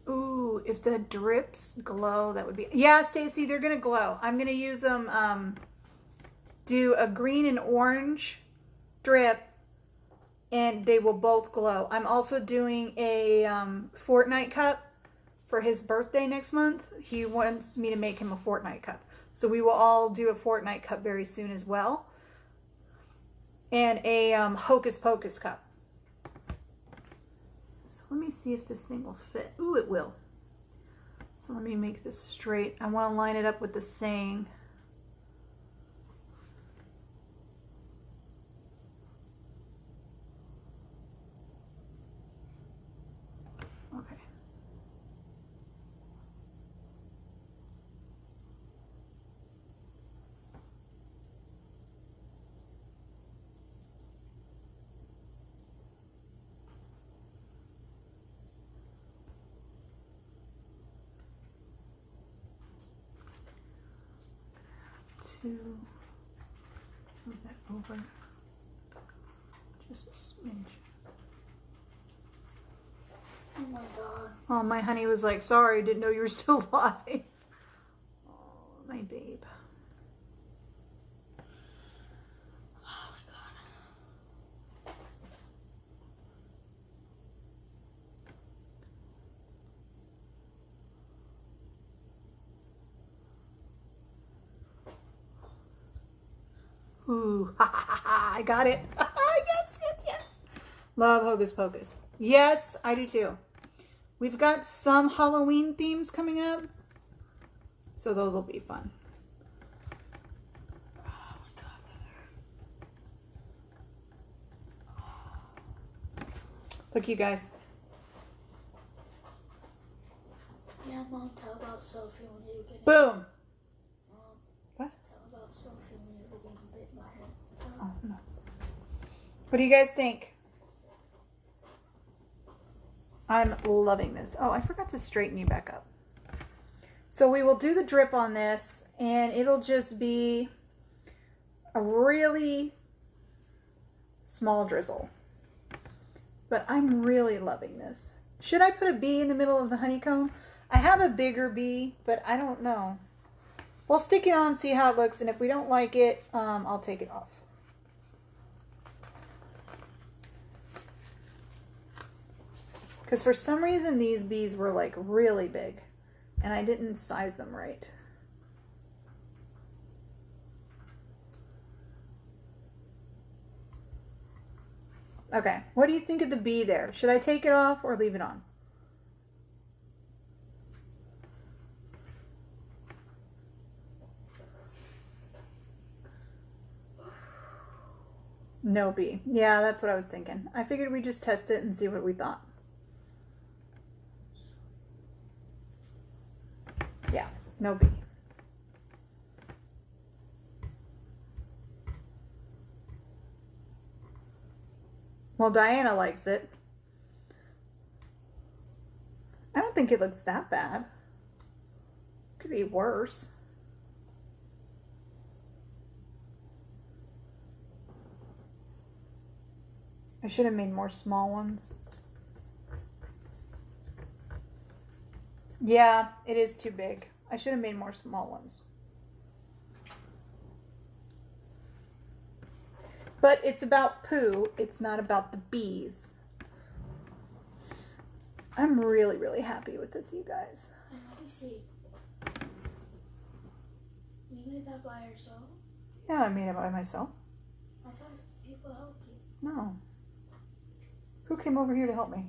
Ooh, if the drips glow, that would be... Yeah, Stacy, they're going to glow. I'm going to use them, do a green and orange drip, and they will both glow. I'm also doing a Fortnite cup for his birthday next month. He wants me to make him a Fortnite cup. So we will all do a Fortnite cup very soon as well. And a Hocus Pocus cup. So let me see if this thing will fit. Ooh, it will. So let me make this straight. I want to line it up with the saying. Okay. To move that over just a smidge. Oh my god. Oh, my honey was like, sorry, didn't know you were still alive. Oh, my babe. Oh my god. Ooh, ha ha ha ha, I got it. Yes, yes, yes. Love Hocus Pocus. Yes, I do too. We've got some Halloween themes coming up, so those will be fun. Oh my god. Look, you guys. Yeah, Mom, tell about Sophie when you get Boom. Mom, What? tell about Sophie when you were getting bit by her. Oh, no. What do you guys think? I'm loving this. Oh, I forgot to straighten you back up. So we will do the drip on this, and it'll just be a really small drizzle. But I'm really loving this. Should I put a bee in the middle of the honeycomb? I have a bigger bee, but I don't know. We'll stick it on, see how it looks, and if we don't like it, I'll take it off. Because for some reason these bees were like really big and I didn't size them right. Okay, what do you think of the bee there? Should I take it off or leave it on? No bee. Yeah, that's what I was thinking. I figured we'd just test it and see what we thought. Yeah, no bee. Well, Diana likes it. I don't think it looks that bad. Could be worse. I should have made more small ones. Yeah, it is too big. I should have made more small ones. But it's about Pooh. It's not about the bees. I'm really, really happy with this, you guys. Let me see. You made that by yourself? Yeah, I made it by myself. I thought people helped you. No. Who came over here to help me?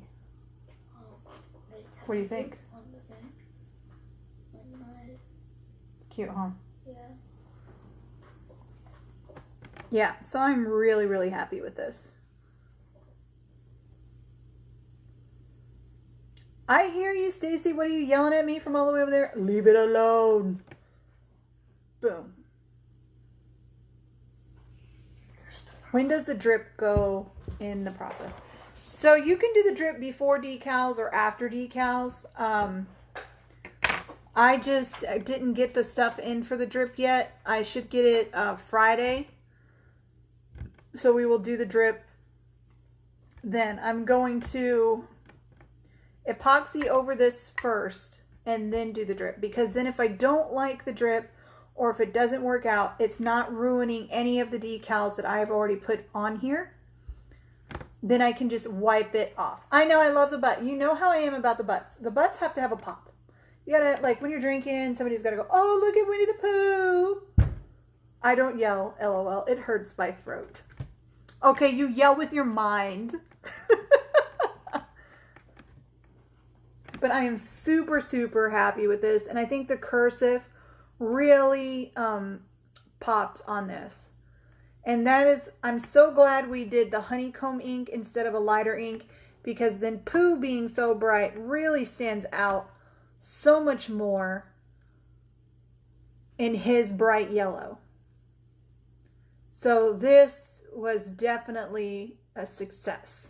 What do you think? On the thing. That's nice. Cute, huh? Yeah. Yeah, so I'm really, really happy with this. I hear you, Stacy. What are you yelling at me from all the way over there? Leave it alone. Boom. When does the drip go in the process? So you can do the drip before decals or after decals. I didn't get the stuff in for the drip yet. I should get it Friday. So we will do the drip then. I'm going to epoxy over this first and then do the drip, because then if I don't like the drip or if it doesn't work out, it's not ruining any of the decals that I've already put on here. Then I can just wipe it off. I know I love the butt. You know how I am about the butts. The butts have to have a pop. You gotta, like when you're drinking, somebody's gotta go, oh, look at Winnie the Pooh. I don't yell, LOL. It hurts my throat. Okay, you yell with your mind. But I am super, super happy with this. And I think the cursive really popped on this. And that is, I'm so glad we did the honeycomb ink instead of a lighter ink, because then Pooh being so bright really stands out so much more in his bright yellow. So this was definitely a success.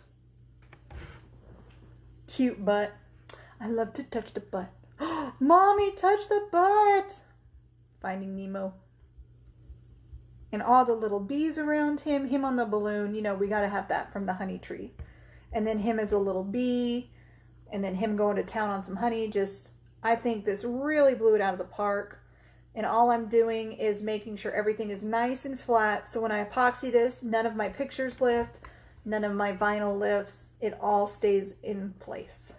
Cute butt. I love to touch the butt. Mommy, touch the butt. Finding Nemo. And all the little bees around him. Him on the balloon. You know, we got to have that from the honey tree. And then him as a little bee. And then him going to town on some honey. Just, I think this really blew it out of the park. And all I'm doing is making sure everything is nice and flat. So when I epoxy this, none of my pictures lift. None of my vinyl lifts. It all stays in place.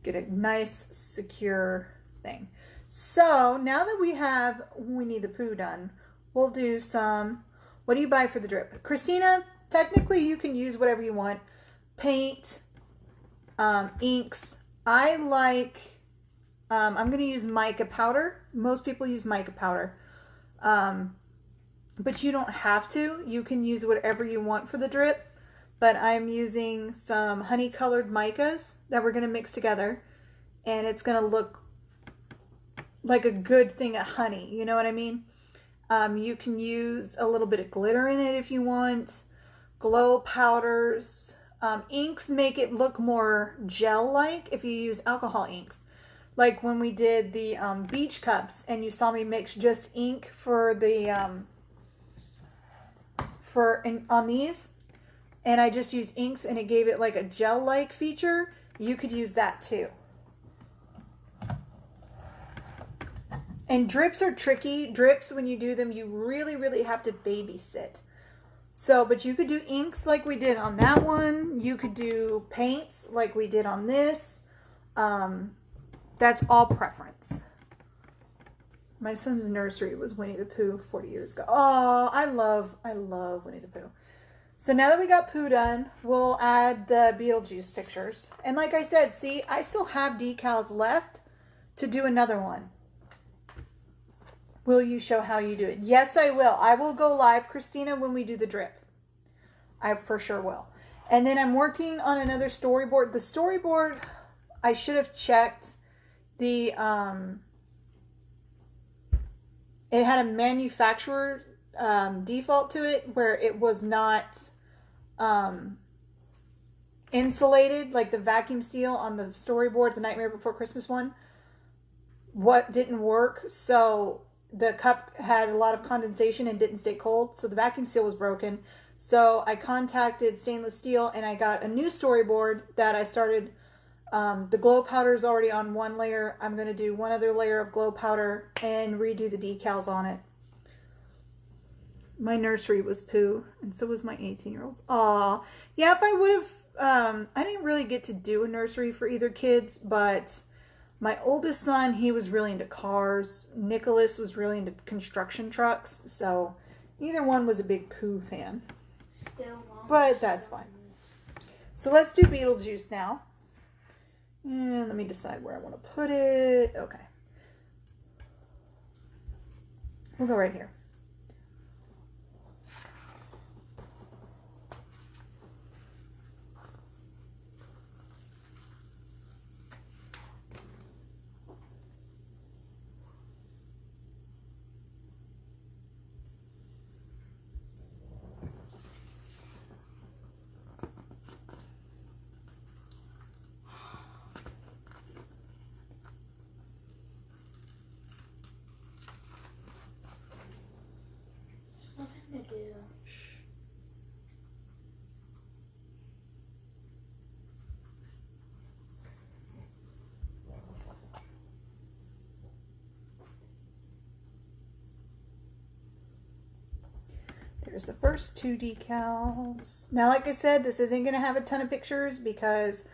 Get a nice, secure thing. So now that we have Winnie the Pooh done, we'll do some, what do you buy for the drip? Christina, technically you can use whatever you want. Paint, inks. I like, I'm going to use mica powder. Most people use mica powder. But you don't have to. You can use whatever you want for the drip. But I'm using some honey colored micas that we're going to mix together. And it's going to look like a good thing of honey. You know what I mean? You can use a little bit of glitter in it if you want. Glow powders. Inks make it look more gel-like if you use alcohol inks. Like when we did the beach cups and you saw me mix just ink for the on these. And I just used inks and it gave it like a gel-like feature. You could use that too. And drips are tricky. Drips, when you do them, you really, really have to babysit. So, but you could do inks like we did on that one. You could do paints like we did on this. That's all preference. My son's nursery was Winnie the Pooh 40 years ago. Oh, I love Winnie the Pooh. So now that we got Pooh done, we'll add the Beetlejuice pictures. And like I said, see, I still have decals left to do another one. Will you show how you do it? Yes, I will. I will go live, Christina, when we do the drip. I for sure will. And then I'm working on another storyboard. The storyboard, I should have checked the, it had a manufacturer default to it where it was not insulated, like the vacuum seal on the storyboard, the Nightmare Before Christmas one. What didn't work, so the cup had a lot of condensation and didn't stay cold, so the vacuum seal was broken. So I contacted Stainless Steel and I got a new storyboard that I started The glow powder is already on one layer. I'm going to do one other layer of glow powder and redo the decals on it. My nursery was Pooh, and so was my 18-year-olds. Aw. Yeah, if I would have, I didn't really get to do a nursery for either kids, but my oldest son, he was really into cars. Nicholas was really into construction trucks, so neither one was a big Pooh fan. But that's fine. So let's do Beetlejuice now. And let me decide where I want to put it. Okay. We'll go right here. Nothing to do. There's the first two decals. Now, like I said, this isn't going to have a ton of pictures because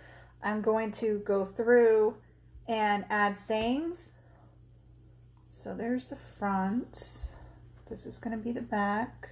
I'm going to go through and add sayings. So there's the front. This is going to be the back.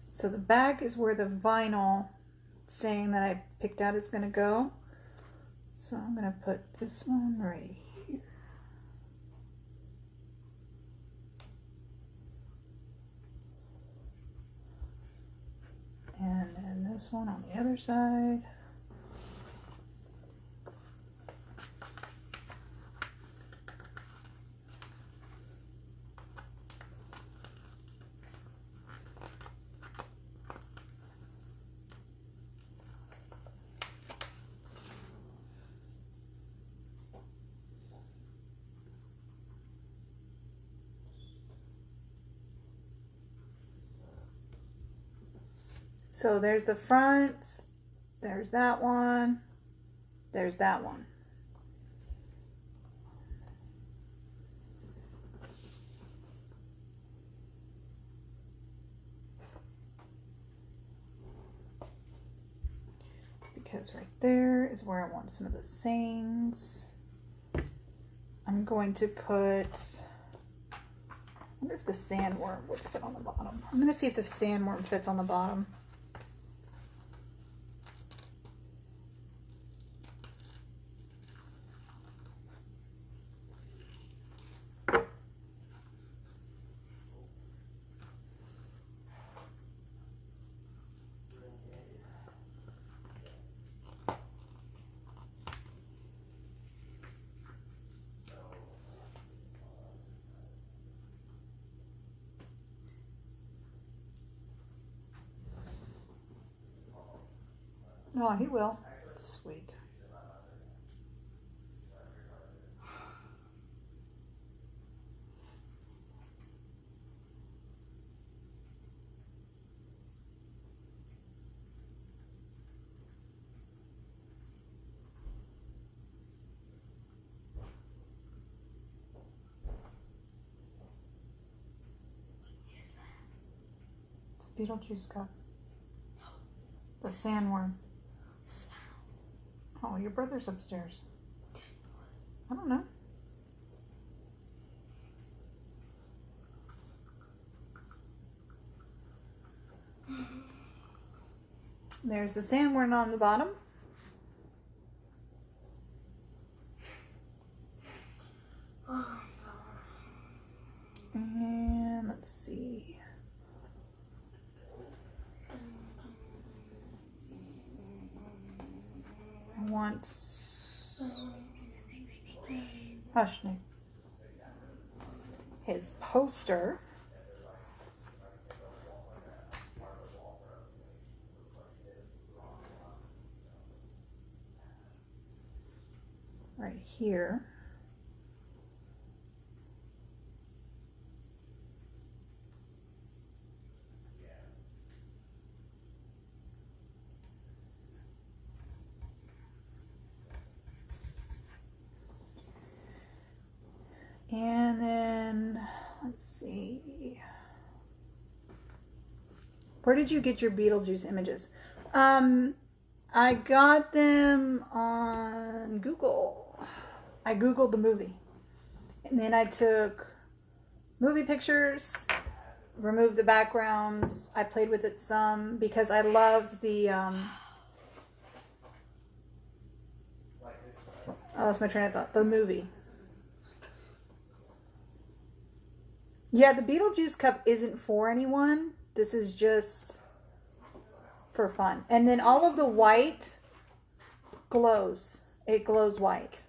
So the back is where the vinyl saying that I picked out is going to go. So I'm going to put this one right here. And then this one on the other side. So there's the front, there's that one, there's that one. Because right there is where I want some of the sayings. I'm going to put, I wonder if the sandworm would fit on the bottom. I'm going to see if the sandworm fits on the bottom. Oh, he will. Sweet. It's Beetlejuice cup. The sandworm. Oh, your brother's upstairs. I don't know. There's the sandworm on the bottom. And let's see. want... Hush, Nick. His poster. Right here. And then, let's see. Where did you get your Beetlejuice images? I got them on Google. I Googled the movie. And then I took movie pictures, removed the backgrounds. I played with it some because I love the... I lost my train of thought. The movie. Yeah, the Beetlejuice cup isn't for anyone. This is just for fun. And then all of the white glows. It glows white.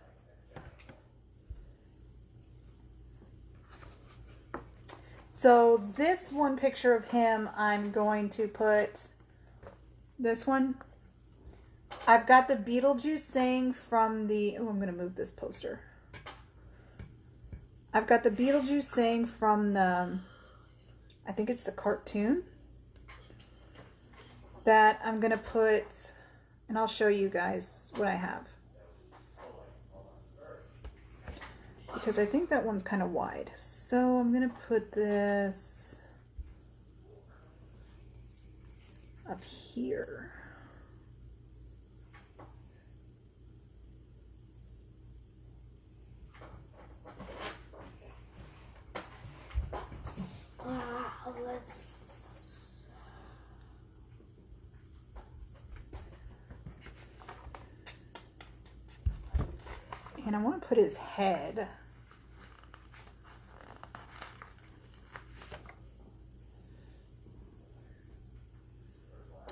So this one picture of him, I'm going to put this one. I've got the Beetlejuice saying from the... Oh, I'm going to move this poster. I've got the Beetlejuice saying from the... I think it's the cartoon. That I'm going to put... And I'll show you guys what I have. Because I think that one's kind of wide. So I'm going to put this up here. Let's... And I want to put his head.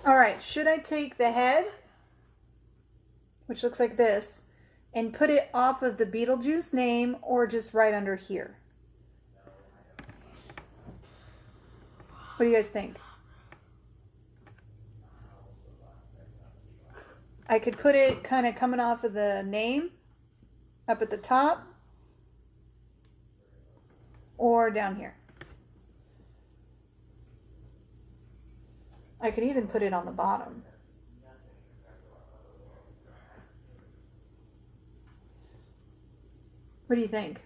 All right, should I take the head, which looks like this, and put it off of the Beetlejuice name or just right under here? What do you guys think? I could put it kind of coming off of the name up at the top or down here. I could even put it on the bottom. What do you think?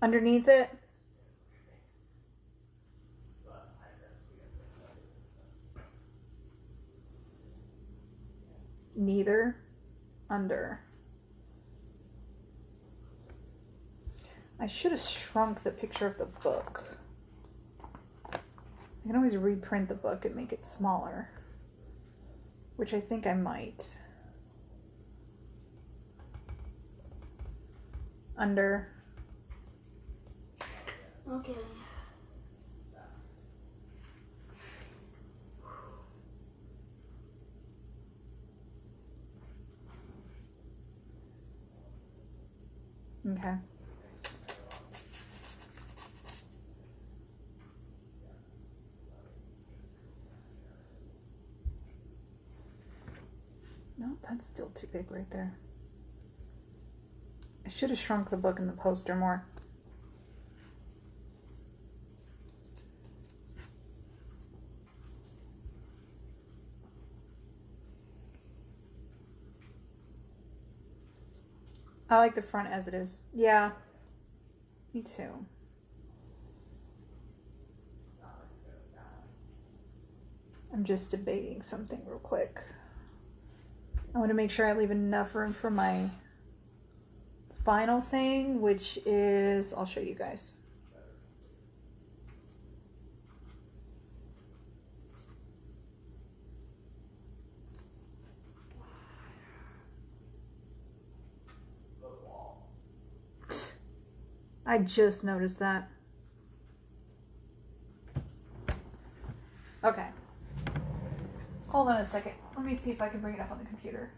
Underneath it? Neither. Under. I should have shrunk the picture of the book. I can always reprint the book and make it smaller, which I think I might. Under. Okay. Okay. No, that's still too big right there. I should have shrunk the book and the poster more. I like the front as it is. Yeah, me too. I'm just debating something real quick. I want to make sure I leave enough room for my final saying, which is, I'll show you guys. I just noticed that. Okay. Hold on a second. Let me see if I can bring it up on the computer.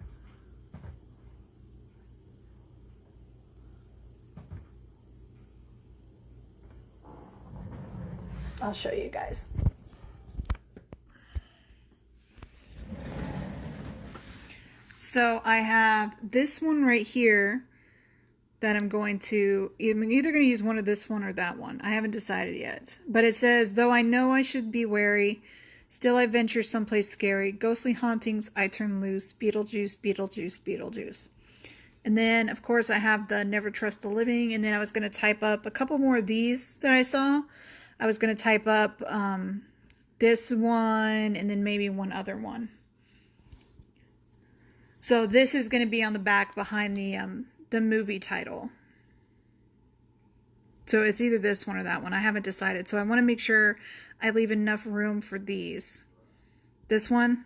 I'll show you guys. So I have this one right here that I'm either going to use one of this one or that one. I haven't decided yet. But it says, though I know I should be wary, still I venture someplace scary. Ghostly hauntings, I turn loose. Beetlejuice, Beetlejuice, Beetlejuice. And then, of course, I have the Never Trust the Living. And then I was going to type up a couple more of these that I saw. I was going to type up this one and then maybe one other one. So this is going to be on the back behind the movie title. So it's either this one or that one. I haven't decided. So I want to make sure I leave enough room for these. This one.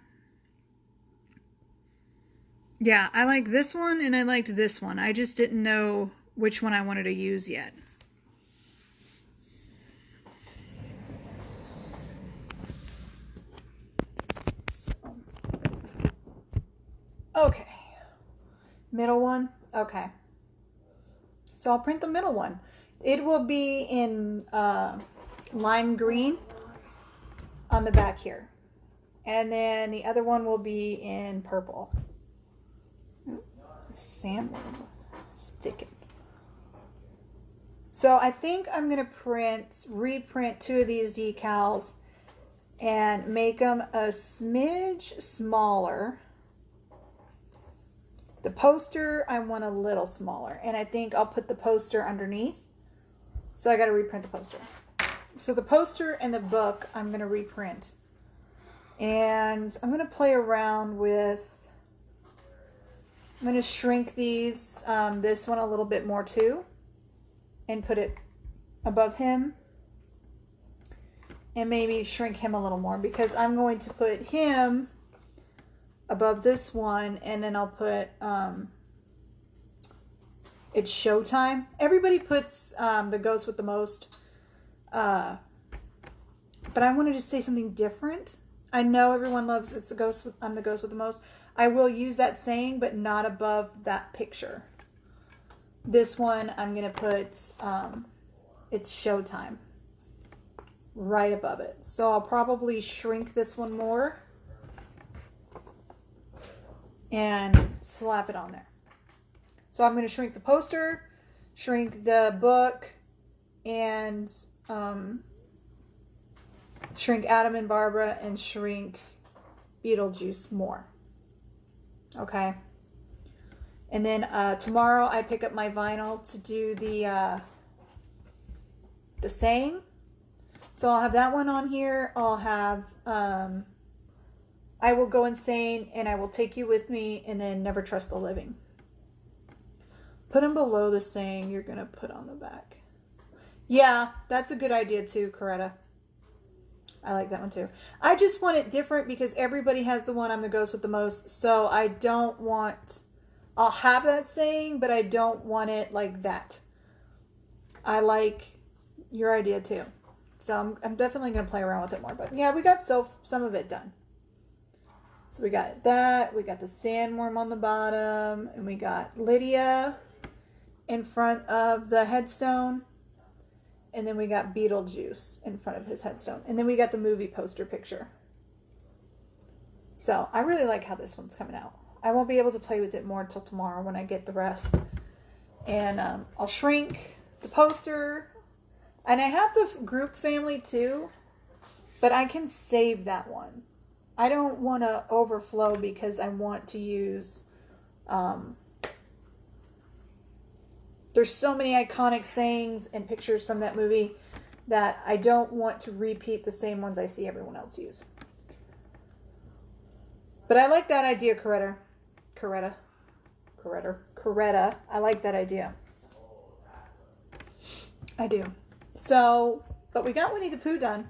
Yeah, I like this one and I liked this one. I just didn't know which one I wanted to use yet. Okay, middle one. Okay, so I'll print the middle one. It will be in lime green on the back here, and then the other one will be in purple. Sandworm sticking. So I think I'm gonna reprint 2 of these decals and make them a smidge smaller. The poster, I want a little smaller. And I think I'll put the poster underneath. So I got to reprint the poster. So the poster and the book, I'm going to reprint. And I'm going to play around with... I'm going to shrink these, this one a little bit more too. And put it above him. And maybe shrink him a little more. Because I'm going to put him... above this one, and then I'll put it's Showtime. Everybody puts the Ghost with the Most, but I wanted to say something different. I know everyone loves it's the Ghost with, I'm the Ghost with the Most. I will use that saying, but not above that picture. This one I'm gonna put it's Showtime right above it. So I'll probably shrink this one more and slap it on there. So I'm going to shrink the poster, shrink the book, and shrink Adam and Barbara, and shrink Beetlejuice more. Okay. And then tomorrow I pick up my vinyl to do the saying. So I'll have that one on here. I'll have... I will go insane, and I will take you with me, and then Never Trust the Living. Put them below the saying you're going to put on the back. Yeah, that's a good idea too, Coretta. I like that one too. I just want it different because everybody has the one I'm the Ghost with the Most, so I don't want... I'll have that saying, but I don't want it like that. I like your idea too. So I'm definitely going to play around with it more. But yeah, we got some of it done. So we got that, we got the sandworm on the bottom, and we got Lydia in front of the headstone, and then we got Beetlejuice in front of his headstone, and then we got the movie poster picture. So I really like how this one's coming out. I won't be able to play with it more until tomorrow when I get the rest. And I'll shrink the poster, and I have the group family too, but I can save that one. I don't want to overflow because I want to use, there's so many iconic sayings and pictures from that movie that I don't want to repeat the same ones I see everyone else use. But I like that idea, Coretta. I like that idea. I do. So, but we got Winnie the Pooh done.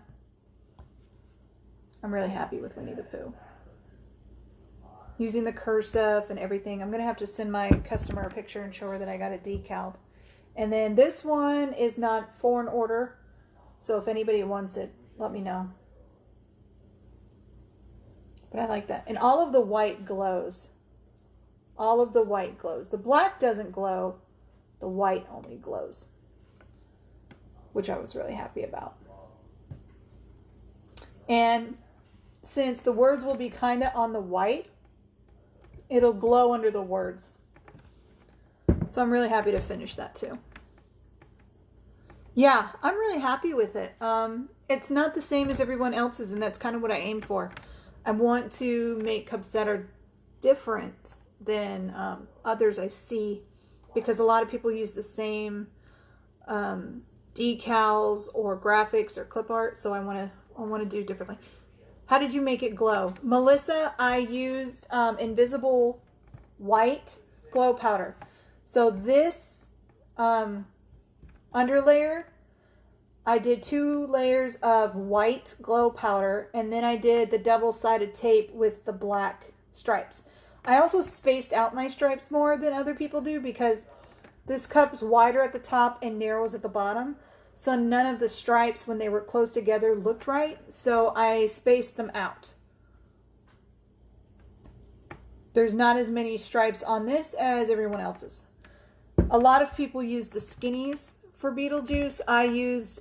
I'm really happy with Winnie the Pooh. Using the cursive and everything. I'm going to have to send my customer a picture and show her that I got it decaled. And then this one is not for an order. So if anybody wants it, let me know. But I like that. And all of the white glows. All of the white glows. The black doesn't glow. The white only glows. Which I was really happy about. And since the words will be kind of on the white, it'll glow under the words. So I'm really happy to finish that too. Yeah, I'm really happy with it. It's not the same as everyone else's, and that's kind of what I aim for. I want to make cups that are different than others I see, because a lot of people use the same decals or graphics or clip art, so I want to do it differently. How did you make it glow? Melissa, I used invisible white glow powder. So this underlayer, I did 2 layers of white glow powder, and then I did the double-sided tape with the black stripes. I also spaced out my stripes more than other people do because this cup's wider at the top and narrows at the bottom. So none of the stripes, when they were close together, looked right. So I spaced them out. There's not as many stripes on this as everyone else's. A lot of people use the skinnies for Beetlejuice. I used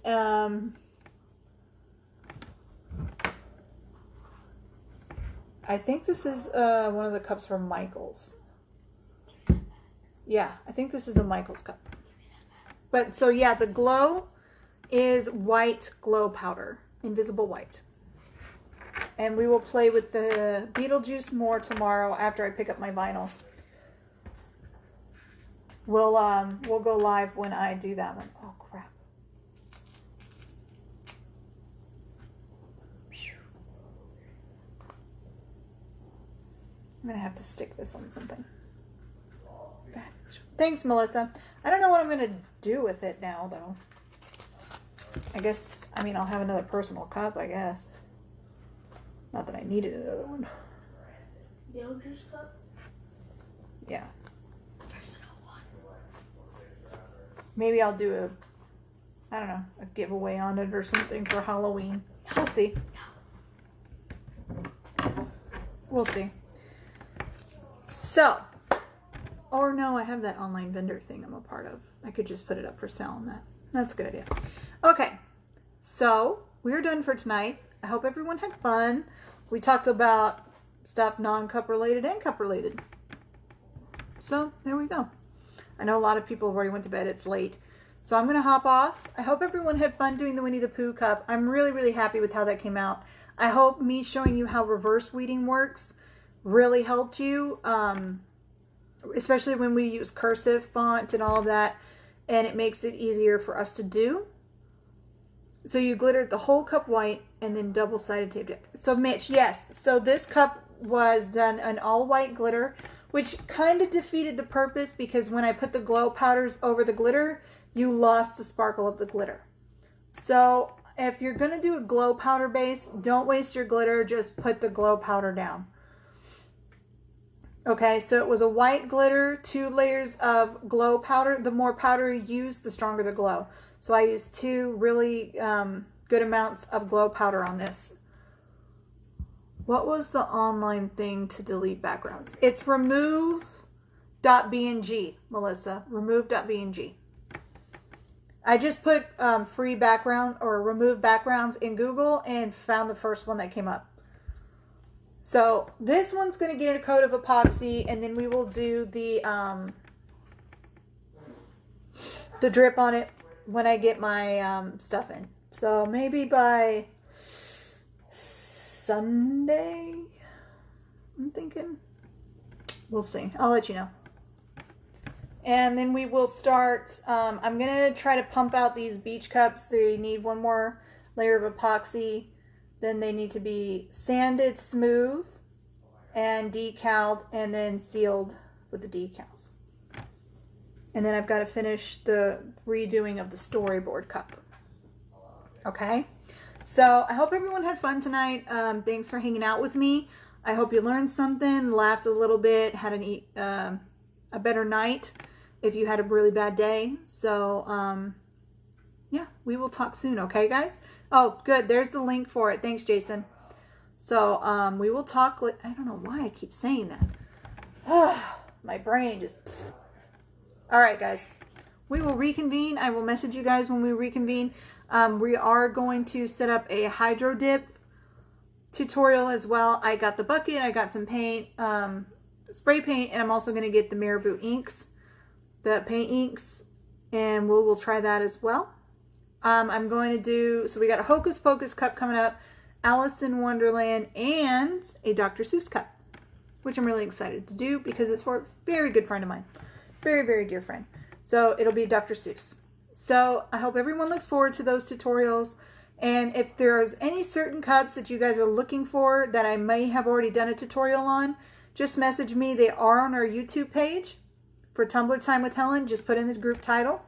I think this is one of the cups from Michael's. Yeah, I think this is a Michael's cup. But so yeah, the glow is white glow powder, invisible white. And we will play with the Beetlejuice more tomorrow after I pick up my vinyl. We'll go live when I do that one. Oh crap. I'm gonna have to stick this on something. Thanks, Melissa. I don't know what I'm gonna do with it now though. I guess, I mean, I'll have another personal cup, I guess. Not that I needed another one. Beetlejuice cup? Yeah. Personal one. Maybe I'll do I don't know, a giveaway on it or something for Halloween. We'll see. We'll see. So, or no, I have that online vendor thing I'm a part of. I could just put it up for sale on that. That's a good idea. Okay, so we're done for tonight. I hope everyone had fun. We talked about stuff non-cup related and cup related. So there we go. I know a lot of people have already went to bed. It's late. So I'm going to hop off. I hope everyone had fun doing the Winnie the Pooh cup. I'm really, really happy with how that came out. I hope me showing you how reverse weeding works really helped you, especially when we use cursive font and all of that, and it makes it easier for us to do. So you glittered the whole cup white and then double-sided taped it. So Mitch, yes, so this cup was done an all white glitter, which kind of defeated the purpose because when I put the glow powders over the glitter, you lost the sparkle of the glitter. So if you're going to do a glow powder base, don't waste your glitter, just put the glow powder down. Okay, so it was a white glitter, 2 layers of glow powder. The more powder you use, the stronger the glow. So I used 2 really good amounts of glow powder on this. What was the online thing to delete backgrounds? It's remove.bng, Melissa. Remove.bng. I just put free background or remove backgrounds in Google and found the first one that came up. So this one's going to get a coat of epoxy, and then we will do the drip on it when I get my stuff in. So maybe by Sunday, I'm thinking. We'll see. I'll let you know. And then we will start, I'm going to try to pump out these beach cups. They need one more layer of epoxy. Then they need to be sanded smooth and decaled and then sealed with the decals. And then I've got to finish the redoing of the storyboard cup. Okay? So I hope everyone had fun tonight. Thanks for hanging out with me. I hope you learned something, laughed a little bit, had a better night if you had a really bad day. So, yeah, we will talk soon. Okay, guys? Oh, good. There's the link for it. Thanks, Jason. So we will talk. I don't know why I keep saying that. My brain just. All right, guys. We will reconvene. I will message you guys when we reconvene. We are going to set up a hydro dip tutorial as well. I got the bucket. I got some paint, spray paint, and I'm also going to get the Marabou inks, the paint inks, and we'll try that as well. I'm going to do, so we got a Hocus Pocus cup coming up, Alice in Wonderland, and a Dr. Seuss cup, which I'm really excited to do because it's for a very good friend of mine. Very, very dear friend. So it'll be Dr. Seuss. So I hope everyone looks forward to those tutorials. And if there's any certain cups that you guys are looking for that I may have already done a tutorial on, just message me. They are on our YouTube page for Tumbler Time with Helen. Just put in the group title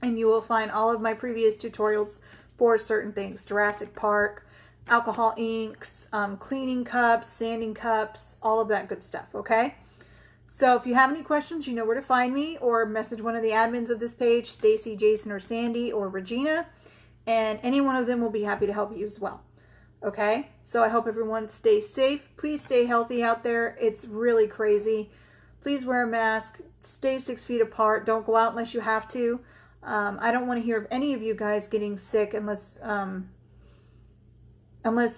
and you will find all of my previous tutorials for certain things. Jurassic Park, alcohol inks, cleaning cups, sanding cups, all of that good stuff, okay? So if you have any questions, you know where to find me, or message one of the admins of this page, Stacy, Jason, or Sandy, or Regina, and any one of them will be happy to help you as well. Okay? So I hope everyone stays safe. Please stay healthy out there. It's really crazy. Please wear a mask. Stay 6 feet apart. Don't go out unless you have to. I don't want to hear of any of you guys getting sick unless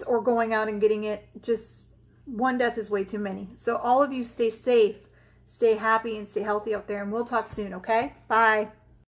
or going out and getting it. Just one death is way too many. So all of you stay safe. Stay happy and stay healthy out there, and we'll talk soon, okay? Bye.